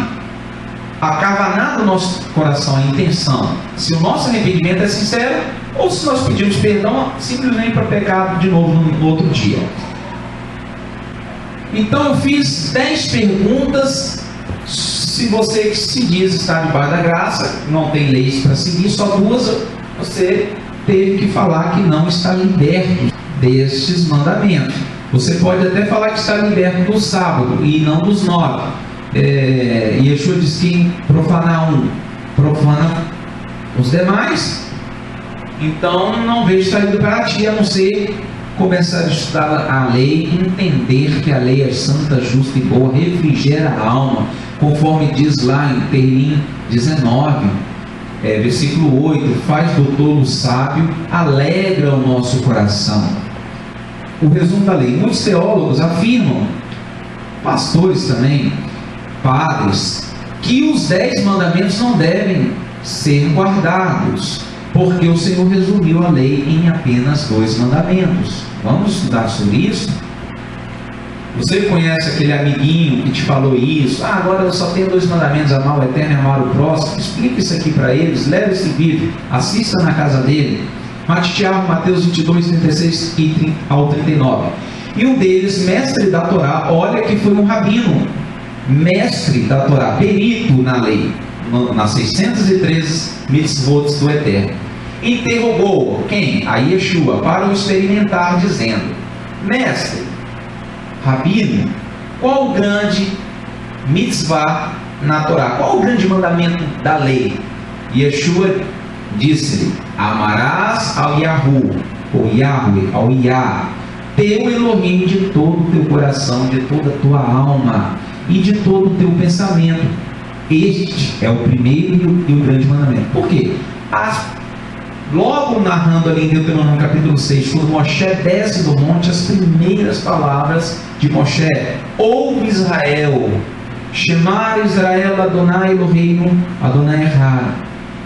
acabanar do nosso coração a intenção, se o nosso arrependimento é sincero, ou se nós pedimos perdão simplesmente para pecar de novo no outro dia. Então eu fiz 10 perguntas. Se você se diz estar debaixo da graça, não tem leis para seguir, só 2, você teve que falar que não está liberto destes mandamentos. Você pode até falar que está liberto do sábado e não dos 9. Yeshua diz que quem profanar um, profana os demais. Então não vejo saída para ti, a não ser começar a estudar a lei, entender que a lei é santa, justa e boa, refrigera a alma, conforme diz lá em Telim 19, versículo 8, faz do tolo sábio, alegra o nosso coração. O resumo da lei. Muitos teólogos afirmam, pastores também, padres, que os 10 mandamentos não devem ser guardados, porque o Senhor resumiu a lei em apenas 2 mandamentos. Vamos estudar sobre isso? Você conhece aquele amiguinho que te falou isso? Agora eu só tenho 2 mandamentos, amar o eterno e amar o próximo. Explica isso aqui para eles, leva esse vídeo, assista na casa dele. Mateus 22, 36 ao 39. E um deles, mestre da Torá, olha que foi um rabino, mestre da Torá, perito na lei, nas 613 mitzvot do Eterno. Interrogou quem? A Yeshua, para o experimentar, dizendo: mestre, rabino, qual o grande mitzvah na Torá? Qual o grande mandamento da lei? Yeshua disse-lhe: amarás ao Yahu, ou Yahweh, ao Yah, teu Elohim, de todo o teu coração, de toda a tua alma e de todo o teu pensamento. Este é o primeiro e o grande mandamento. Por quê? Logo narrando ali em Deuteronômio capítulo 6, quando Moshe desce do monte, as primeiras palavras de Moshe: ouve Israel, Shema Israel, Adonai Eloheinu, Adonai Echad.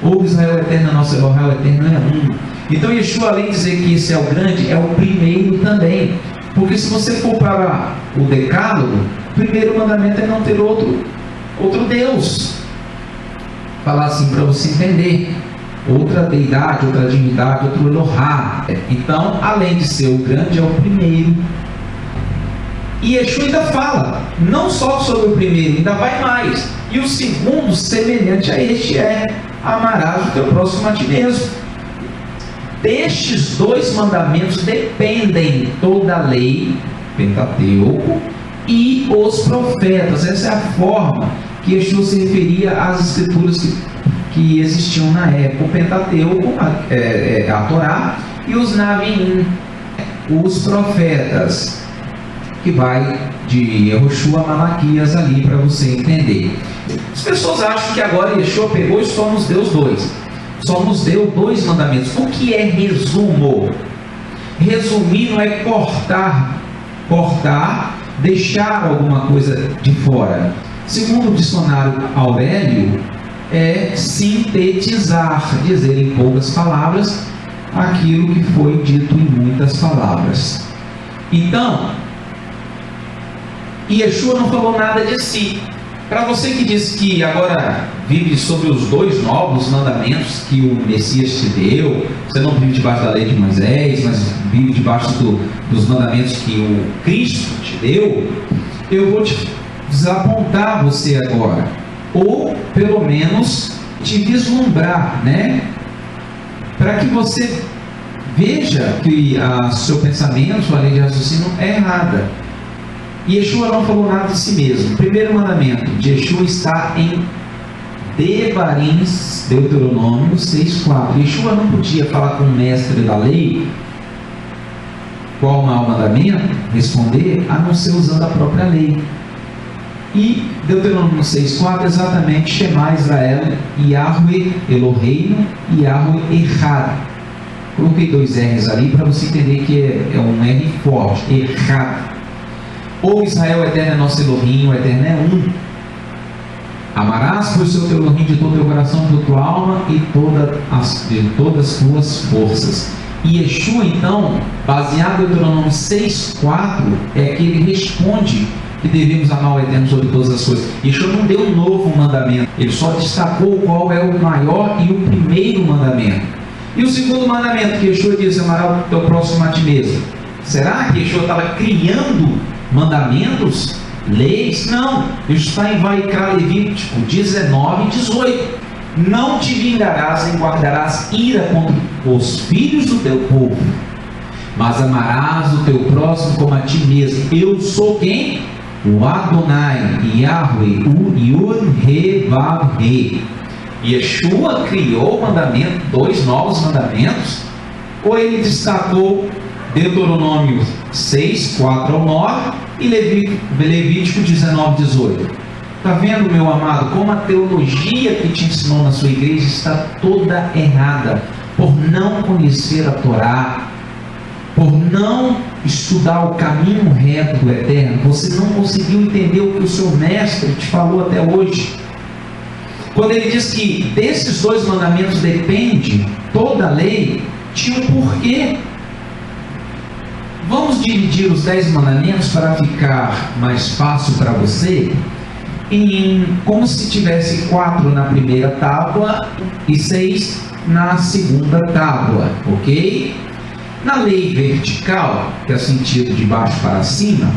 Ouve Israel eterno, nosso Elohim eterno é um. Então Yeshua, além de dizer que esse é o grande, é o primeiro também. Porque se você for para o decálogo, o primeiro mandamento é não ter outro Deus. Falar assim para você entender. Outra deidade, outra divindade, outro Elohá. Então, além de ser o grande, é o primeiro. E Yeshua ainda fala, não só sobre o primeiro, ainda vai mais. E o segundo, semelhante a este, é: amarás o teu próximo a ti mesmo. Destes 2 mandamentos dependem toda a lei, Pentateuco, e os profetas. Essa é a forma que Yeshua se referia às escrituras que existiam na época: o Pentateuco, a Torá, e os Naviim, os profetas, que vai de Yehoshua a Malaquias ali, para você entender. As pessoas acham que agora Yeshua pegou e só nos deu os dois. Só nos deu 2 mandamentos. O que é resumo? Resumir não é cortar, deixar alguma coisa de fora. Segundo o dicionário Aurélio, é sintetizar, dizer em poucas palavras aquilo que foi dito em muitas palavras. Então, Yeshua não falou nada de si. Para você que diz que agora vive sobre os 2 novos mandamentos que o Messias te deu, você não vive debaixo da lei de Moisés, mas vive debaixo dos mandamentos que o Cristo te deu, eu vou te desapontar você agora, ou pelo menos te vislumbrar, né? Para que você veja que seu pensamento, sua lei de raciocínio é errada. Yeshua não falou nada de si mesmo. O primeiro mandamento de Yeshua está em Devarim, Deuteronômio 6,4. Yeshua não podia falar com o mestre da lei qual o maior mandamento, responder, a não ser usando a própria lei. E Deuteronômio 6,4 exatamente: Shema Israel, Yahweh Eloheinu, Yahweh Echad. Coloquei 2 R's ali para você entender que é um R forte, Echad. Ou Israel, o Eterno é nosso Elohim, o Eterno é um. Amarás, pois, o teu Elohim de todo o teu coração, de toda a tua alma e de todas as tuas forças. E Yeshua, então, baseado em Deuteronômio 6,4, é que ele responde que devemos amar o Eterno sobre todas as coisas. Yeshua não deu um novo mandamento, ele só destacou qual é o maior e o primeiro mandamento. E o segundo mandamento que Yeshua diz: amarás o teu próximo a ti mesmo. Será que Yeshua estava criando mandamentos, leis? Não. Isso está em Vaikra, Levítico 19 e 18. Não te vingarás nem guardarás ira contra os filhos do teu povo, mas amarás o teu próximo como a ti mesmo. Eu sou quem? O Adonai, Yahweh, o Yud-He-Vav-He. Yeshua criou o mandamento, 2 novos mandamentos, ou ele destacou Deuteronômio 6, 4 ao 9 e Levítico 19, 18. Está vendo, meu amado, como a teologia que te ensinou na sua igreja está toda errada, por não conhecer a Torá, por não estudar o caminho reto do Eterno. Você não conseguiu entender o que o seu mestre te falou até hoje. Quando ele diz que desses 2 mandamentos depende toda a lei, tinha um porquê. Vamos dividir os 10 mandamentos para ficar mais fácil para você, como se tivesse 4 na primeira tábua e 6 na segunda tábua, ok? Na lei vertical, que é o sentido de baixo para cima,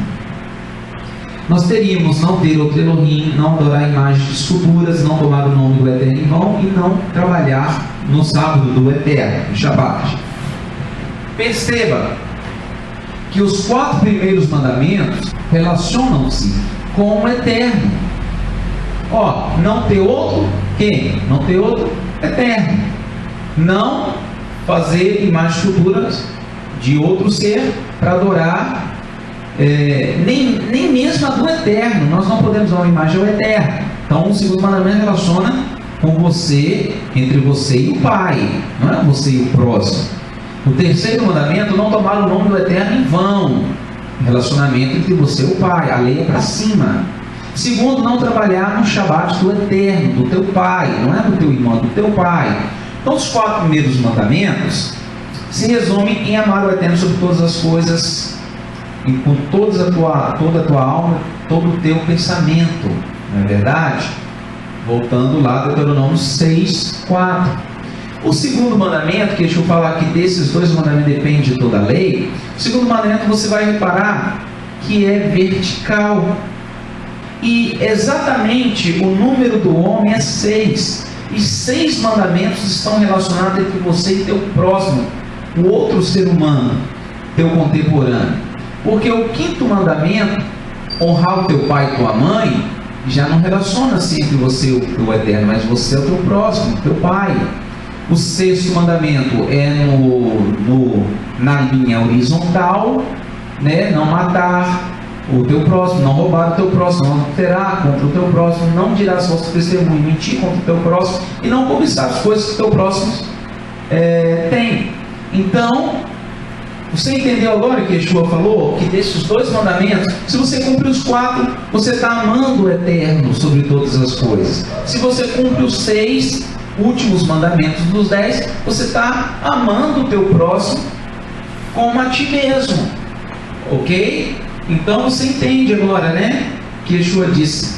nós teríamos: não ter outro Elohim, não adorar imagens de esculturas, não tomar o nome do Eterno em vão e não trabalhar no sábado do Eterno, no Shabat. Perceba que os 4 primeiros mandamentos relacionam-se com o Eterno. Não ter outro, quem? Não ter outro, Eterno. Não fazer imagens esculturas de outro ser para adorar, nem mesmo a do Eterno. Nós não podemos dar uma imagem ao Eterno. Então, o segundo mandamento relaciona com você, entre você e o Pai, não é você e o próximo. O terceiro mandamento: não tomar o nome do Eterno em vão. Relacionamento entre você e o Pai, a lei é para cima. Segundo, não trabalhar no Shabat do Eterno, do teu Pai, não é do teu irmão, do teu Pai. Então, os 4 primeiros mandamentos se resumem em amar o Eterno sobre todas as coisas, e com toda a tua alma, todo o teu pensamento, não é verdade? Voltando lá, Deuteronômio 6, 4. O segundo mandamento, que deixa eu falar que desses 2 mandamentos depende de toda a lei. O segundo mandamento, você vai reparar que é vertical. E exatamente o número do homem é 6. E 6 mandamentos estão relacionados entre você e teu próximo, o outro ser humano, teu contemporâneo. Porque o 5º mandamento, honrar o teu pai e tua mãe, já não relaciona sempre você o Eterno, mas você é o teu próximo, teu pai. O sexto mandamento é na linha horizontal, né? Não matar o teu próximo, não roubar o teu próximo, não adulterar contra o teu próximo, não dirás falso testemunho, mentir contra o teu próximo e não cobiçar as coisas que o teu próximo tem. Então, você entendeu agora que Yeshua falou que desses 2 mandamentos, se você cumpre os 4, você está amando o Eterno sobre todas as coisas. Se você cumpre os 6 últimos mandamentos dos 10, você está amando o teu próximo como a ti mesmo. Ok? Então você entende agora, né? Que Yeshua disse,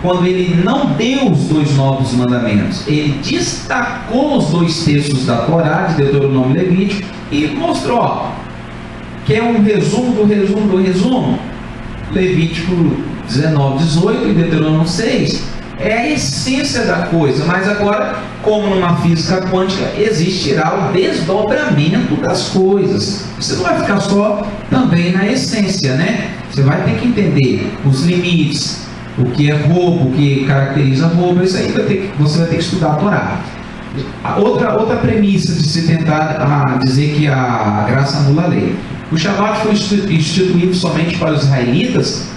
quando ele não deu os 2 novos mandamentos, ele destacou os 2 textos da Torá, de Deuteronômio e Levítico, e mostrou, ó, que é um resumo do resumo do resumo. Levítico 19, 18 e Deuteronômio 6 é a essência da coisa, mas agora, como numa física quântica, existirá o desdobramento das coisas. Você não vai ficar só também na essência, né? Você vai ter que entender os limites, o que é roubo, o que caracteriza roubo. Isso aí você vai ter que estudar a Torá. Outra premissa de se tentar dizer que a graça anula a lei. O Shabat foi instituído somente para os israelitas.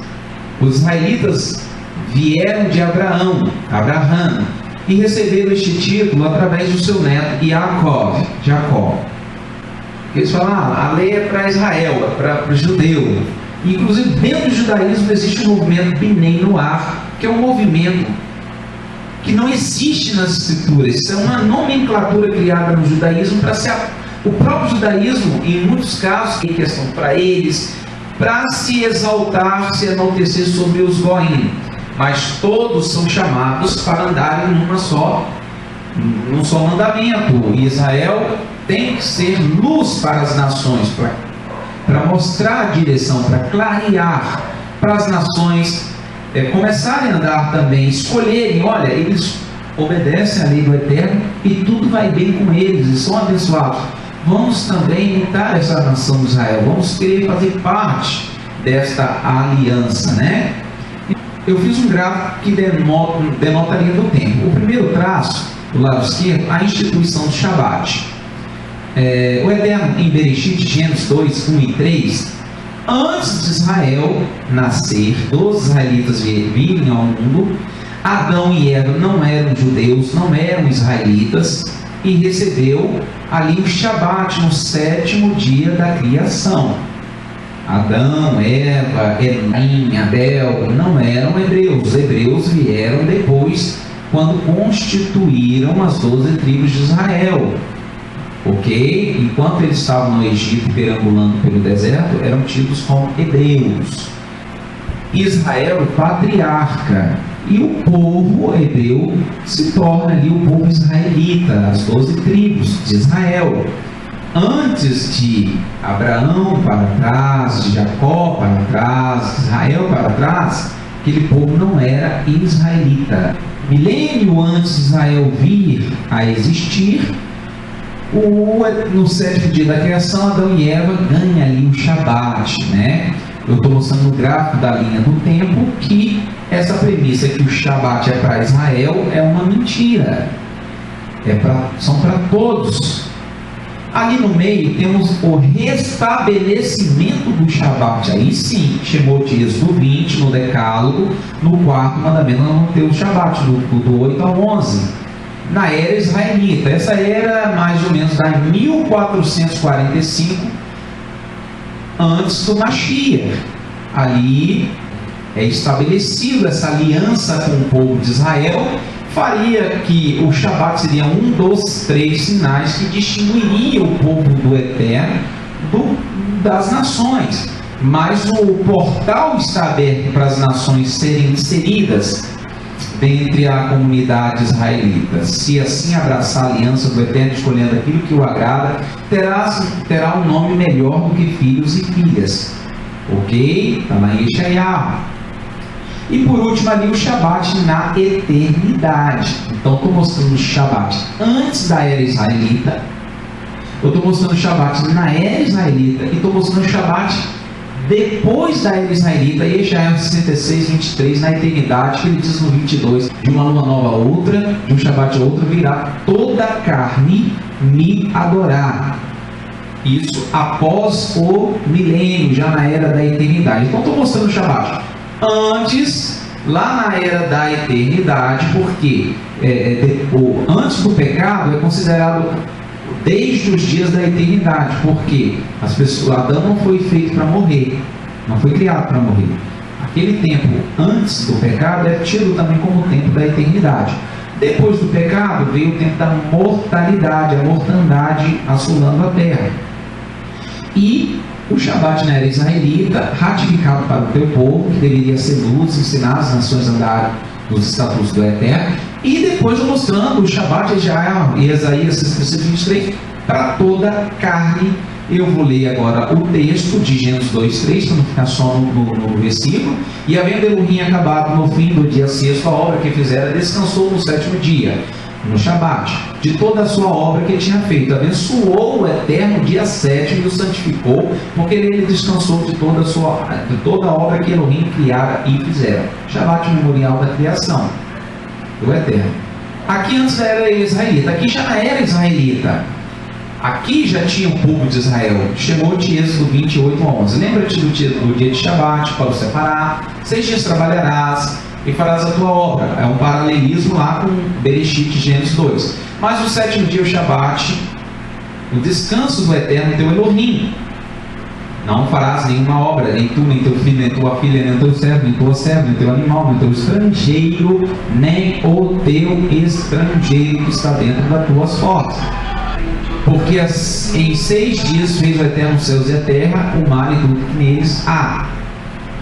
Os israelitas vieram de Abraão, e receberam este título através do seu neto Jacó. Eles falam, a lei é para Israel, é para o judeu. Inclusive, dentro do judaísmo existe um movimento Binei Noar, que é um movimento que não existe nas escrituras. Isso é uma nomenclatura criada no judaísmo para ser o próprio judaísmo, em muitos casos, que é questão para eles, para se exaltar, se enaltecer sobre os goim. Mas todos são chamados para andarem num só mandamento. E Israel tem que ser luz para as nações, para mostrar a direção, para clarear, para as nações começarem a andar também, escolherem, olha, eles obedecem à lei do Eterno e tudo vai bem com eles e são abençoados. Vamos também imitar essa nação de Israel, vamos querer fazer parte desta aliança, né? Eu fiz um gráfico que denota a linha do tempo. O primeiro traço, do lado esquerdo, a instituição do Shabat. O Eterno, em Bereshit, Gênesis 2, 1 e 3, antes de Israel nascer, dos israelitas virem ao mundo, Adão e Eva não eram judeus, não eram israelitas, e recebeu ali o Shabat, no 7º dia da criação. Adão, Eva, Elim, Abel não eram hebreus. Os hebreus vieram depois, quando constituíram as 12 tribos de Israel. Ok? Enquanto eles estavam no Egito perambulando pelo deserto, eram tidos como hebreus. Israel, o patriarca, e o povo hebreu se torna ali o povo israelita, as 12 tribos de Israel. Antes de Abraão para trás, de Jacó para trás, Israel para trás, aquele povo não era israelita. Milênio antes de Israel vir a existir, no 7º dia da criação, Adão e Eva ganham ali o Shabat, né? Eu estou mostrando no gráfico da linha do tempo que essa premissa que o Shabat é para Israel é uma mentira. São para todos. Ali no meio temos o restabelecimento do Shabat. Aí sim, Shemot Êxodo 20, no Decálogo, no 4º mandamento, nós vamos ter o Shabat, do 8 ao 11. Na era israelita. Essa era mais ou menos da 1445 antes do Mashiach. Ali é estabelecido essa aliança com o povo de Israel, faria que o Shabat seria um dos 3 sinais que distinguiria o povo do Eterno das nações. Mas o portal está aberto para as nações serem inseridas dentre a comunidade israelita. Se assim abraçar a aliança do Eterno, escolhendo aquilo que o agrada, terá um nome melhor do que filhos e filhas. Ok? Está lá em Yeshayahu. E por último ali o Shabat na eternidade. Então estou mostrando o Shabat antes da era israelita, eu estou mostrando o Shabat na era israelita e estou mostrando o Shabat depois da era israelita, e já é o 66, 23, na eternidade, que ele diz no 22, de uma lua nova a outra, de um Shabat a outro, virá toda a carne me adorar. Isso após o milênio, já na era da eternidade. Então estou mostrando o Shabat antes, lá na era da eternidade, porque antes do pecado é considerado desde os dias da eternidade, porque Adão não foi feito para morrer, não foi criado para morrer. Aquele tempo antes do pecado é tido também como o tempo da eternidade. Depois do pecado veio o tempo da mortalidade, a mortandade assolando a terra. E o Shabat na era israelita, ratificado para o teu povo, que deveria ser luz, ensinar as nações a andar nos estatutos do Eterno. E depois mostrando o Shabat já em Isaías 63, 23, para toda carne. Eu vou ler agora o texto de Gênesis 2:3, para não ficar só no versículo. E havendo Elohim acabado no fim do dia sexto a obra que fizera, descansou no sétimo dia, no Shabat, de toda a sua obra que tinha feito. Abençoou o Eterno dia sétimo e o santificou, porque nele descansou de toda a obra que Elohim criara e fizera. Shabat, memorial da criação do Eterno. Aqui antes da era israelita, aqui já na era israelita, aqui já tinha o povo de Israel. Chegou-te Êxodo 28:11. Lembra-te do dia de Shabat para o separar. 6 dias trabalharás e farás a tua obra. É um paralelismo lá com Bereshit, Gênesis 2. Mas no sétimo dia, o Shabat, o descanso do Eterno teu Elohim. Não farás nenhuma obra, nem tu, nem teu filho, nem tua filha, nem teu servo, nem tua serva, nem teu animal, nem teu estrangeiro, nem o teu estrangeiro que está dentro das tuas portas. Porque em 6 dias fez o Eterno os céus e a terra, o mar e tudo que neles há.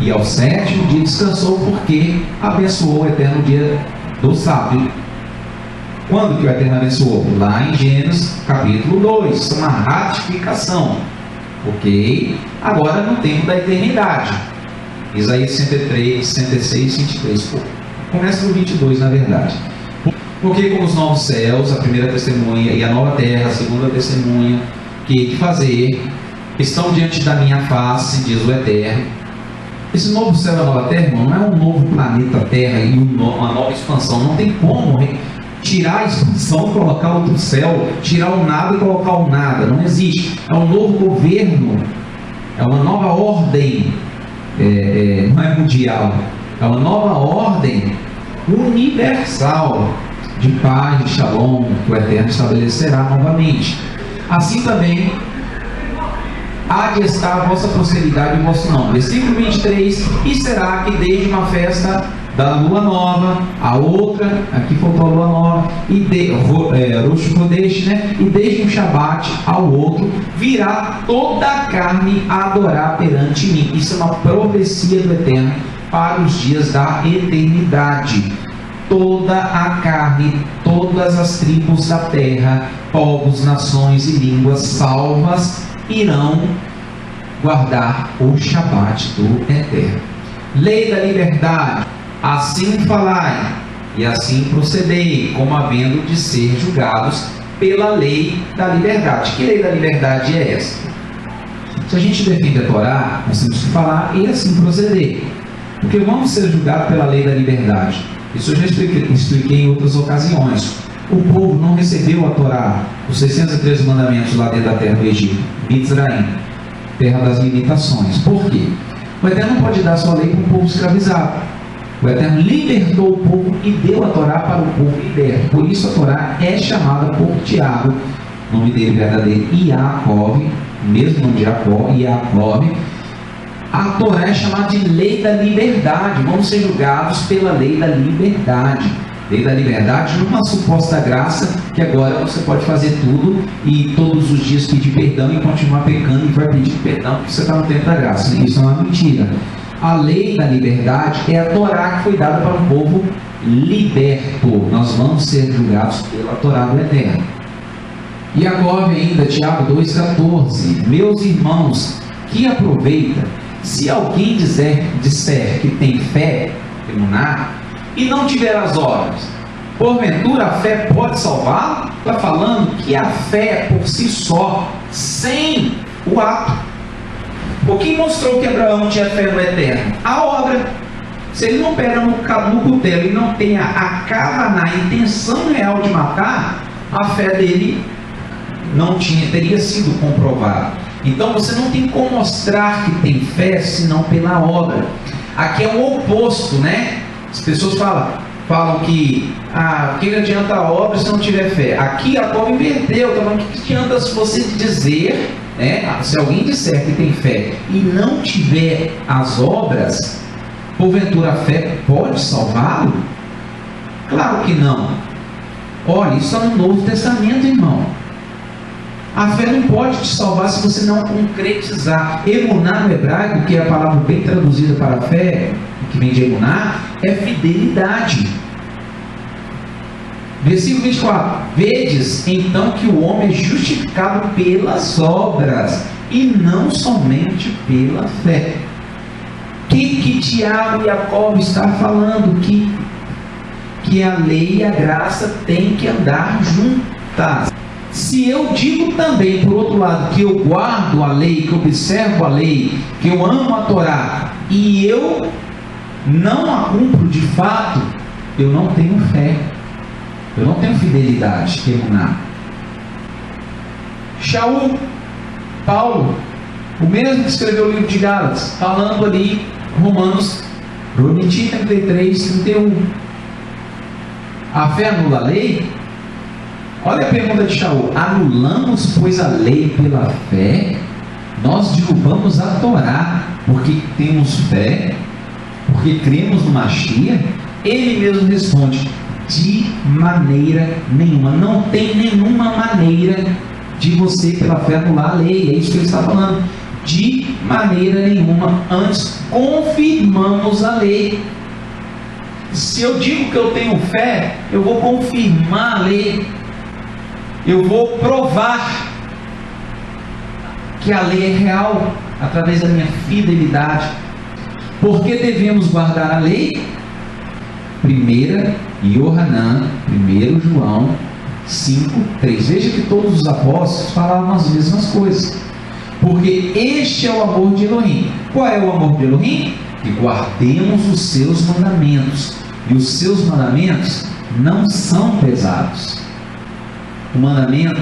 E ao 7º dia descansou, porque abençoou o Eterno o dia do sábado. Quando que o Eterno abençoou? Lá em Gênesis capítulo 2, uma ratificação. Ok? Agora no tempo da eternidade. Isaías 63, 66, 23. Começa no 22, na verdade. Porque como os novos céus, a primeira testemunha, e a nova terra, a segunda testemunha, que fazer, estão diante da minha face, diz o Eterno. Esse novo céu e a nova terra, irmão, não é um novo planeta Terra e uma nova expansão. Não tem como tirar a expansão, colocar outro céu, tirar o nada e colocar o nada. Não existe. É um novo governo, é uma nova ordem, não é mundial, é uma nova ordem universal de paz, de shalom, que o Eterno estabelecerá novamente. Assim também há de estar a vossa posteridade e o vosso nome. Versículo 23, e será que desde uma festa da lua nova a outra, aqui faltou a lua nova, Rosh Chodesh, e desde um Shabat ao outro, virá toda a carne a adorar perante mim. Isso é uma profecia do Eterno para os dias da eternidade. Toda a carne, todas as tribos da terra, povos, nações e línguas salvas, irão guardar o Shabat do Eterno. Lei da liberdade, assim falai e assim procedei, como havendo de ser julgados pela lei da liberdade. Que lei da liberdade é essa? Se a gente defende a Torá, nós temos que falar e assim proceder, porque vamos ser julgados pela lei da liberdade. Isso eu já expliquei em outras ocasiões. O povo não recebeu a Torá, os 613 mandamentos lá dentro da terra do Egito, Mitzraim, terra das limitações. Por quê? O Eterno não pode dar sua lei para um povo escravizado. O Eterno libertou o povo e deu a Torá para o povo liberto. Por isso a Torá é chamada por Tiago, nome dele verdadeiro, Iacov, mesmo nome de Jacó, Iacov. A Torá é chamada de lei da liberdade. Vamos ser julgados pela lei da liberdade. Lei da liberdade, numa suposta graça, que agora você pode fazer tudo e todos os dias pedir perdão e continuar pecando e vai pedir perdão porque você está no tempo da graça. Isso é uma mentira. A lei da liberdade é a Torá que foi dada para um povo liberto. Nós vamos ser julgados pela Torá do Eterno. E agora ainda, Tiago 2,14. Meus irmãos, que aproveita se alguém disser que tem fé, e não tiver as obras, porventura a fé pode salvá-lo? Está falando que a fé por si só, sem o ato, O que mostrou que Abraão tinha fé no eterno? A obra. Se ele não pega no cutelo e não tem a cavanar, a intenção real de matar, a fé dele não teria sido comprovada. Então você não tem como mostrar que tem fé senão pela obra. Aqui é o oposto, né? As pessoas falam que que adianta a obra se não tiver fé. Aqui a Paulo inverteu, está falando que adianta você dizer, né? Se alguém disser que tem fé e não tiver as obras, porventura a fé pode salvá-lo? Claro que não. Olha, isso está no Novo Testamento, irmão. A fé não pode te salvar se você não concretizar. Emuná no hebraico, que é a palavra bem traduzida para fé, que vem de emuná, é fidelidade. Versículo 24: vedes então que o homem é justificado pelas obras e não somente pela fé. Que Tiago e Jacó está falando? Que a lei e a graça têm que andar juntas. Se eu digo também, por outro lado, que eu guardo a lei, que eu observo a lei, que eu amo a Torá, e eu não a cumpro de fato, eu não tenho fé, eu não tenho fidelidade, emuná. Shaul, Paulo, o mesmo que escreveu o livro de Gálatas, falando ali, Romanos, prometi 33, 31. A fé anula a lei? Olha a pergunta de Shaul: anulamos, pois, a lei pela fé? Nós derrubamos a Torá porque temos fé? Porque cremos no Mashiach? Ele mesmo responde: de maneira nenhuma. Não tem nenhuma maneira de você, pela fé, anular a lei. É isso que ele está falando. De maneira nenhuma. Antes, confirmamos a lei. Se eu digo que eu tenho fé, eu vou confirmar a lei. Eu vou provar que a lei é real através da minha fidelidade. Por que devemos guardar a lei? 1 João 5:3. Veja que todos os apóstolos falavam as mesmas coisas. Porque este é o amor de Elohim. Qual é o amor de Elohim? Que guardemos os seus mandamentos. E os seus mandamentos não são pesados. O mandamento,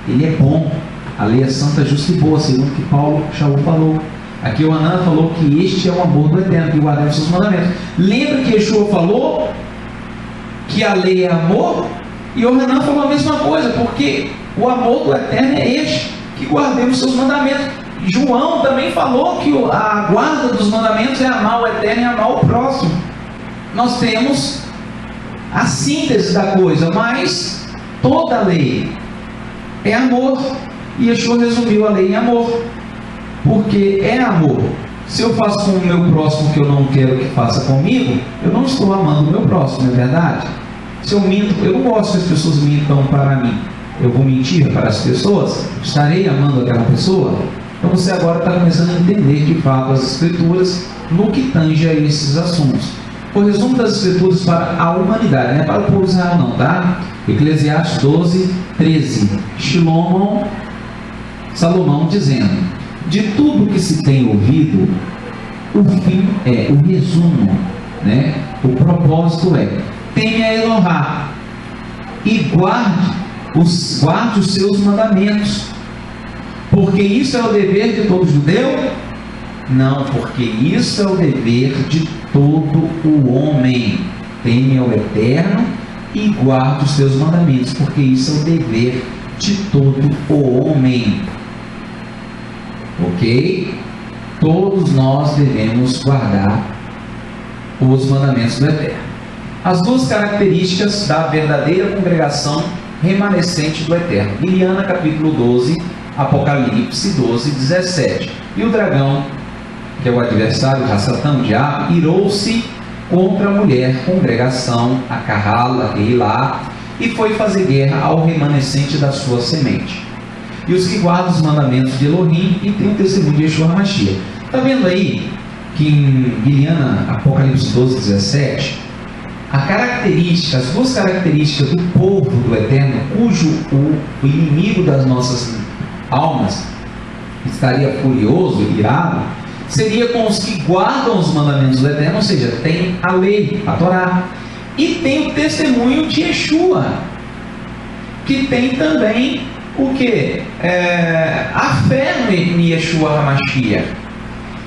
ele é bom. A lei é santa, justa e boa, segundo que Shaul falou. Aqui o Anan falou que este é o amor do Eterno, que guardemos os seus mandamentos. Lembra que Yeshua falou que a lei é amor? E o Hanan falou a mesma coisa, porque o amor do Eterno é este, que guardemos os seus mandamentos. João também falou que a guarda dos mandamentos é amar o Eterno e amar o próximo. Nós temos a síntese da coisa, mas toda a lei é amor, e Yeshua resumiu a lei em amor, porque é amor. Se eu faço com o meu próximo o que eu não quero que faça comigo, eu não estou amando o meu próximo, não é verdade? Se eu minto, eu não gosto que as pessoas mintam para mim, eu vou mentir para as pessoas, estarei amando aquela pessoa? Então você agora está começando a entender de fato as Escrituras no que tange a esses assuntos. O resumo das Escrituras para a humanidade, não é para o povo de Israel não, tá? Eclesiastes 12:13. Salomão dizendo: de tudo que se tem ouvido, o fim é, o resumo, né? O propósito é: teme a Elohá e guarde os seus mandamentos, porque isso é o dever de todo judeu? Não, porque isso é o dever de todo o homem. Teme ao Eterno e guarde os seus mandamentos, porque isso é o dever de todo o homem. Ok? Todos nós devemos guardar os mandamentos do Eterno. As duas características da verdadeira congregação remanescente do Eterno. Iliana, capítulo 12, Apocalipse 12:17. E o dragão, que é o adversário, o Satã, o diabo, irou-se contra a mulher, congregação, a Carrala, Keilá, e foi fazer guerra ao remanescente da sua semente. E os que guardam os mandamentos de Elohim e tem o testemunho de Yeshua HaMashiach. Está vendo aí que em Iliana, Apocalipse 12:17, as duas características do povo do Eterno, cujo o inimigo das nossas almas estaria furioso, irado, seria com os que guardam os mandamentos do Eterno, ou seja, tem a lei, a Torá, e tem o testemunho de Yeshua, que tem também o que? A fé no Yeshua HaMashiach.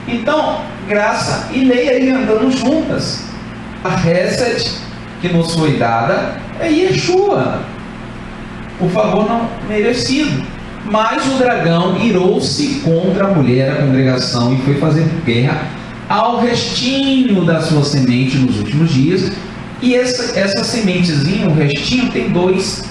Então, graça e lei aí andando juntas. A Hesed que nos foi dada é Yeshua, o favor não merecido. Mas o dragão irou-se contra a mulher, a congregação, e foi fazer guerra ao restinho da sua semente nos últimos dias. E essa sementezinha, o restinho, tem duas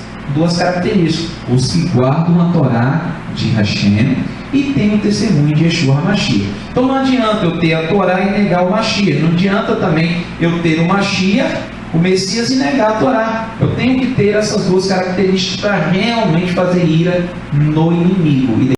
características: os que guardam a Torá de Hashem, e tem o testemunho de Yeshua HaMashiach. Então não adianta eu ter a Torá e negar o Mashiach, não adianta também eu ter o Mashiach, o Messias, e negar a Torá. Eu tenho que ter essas duas características para realmente fazer ira no inimigo.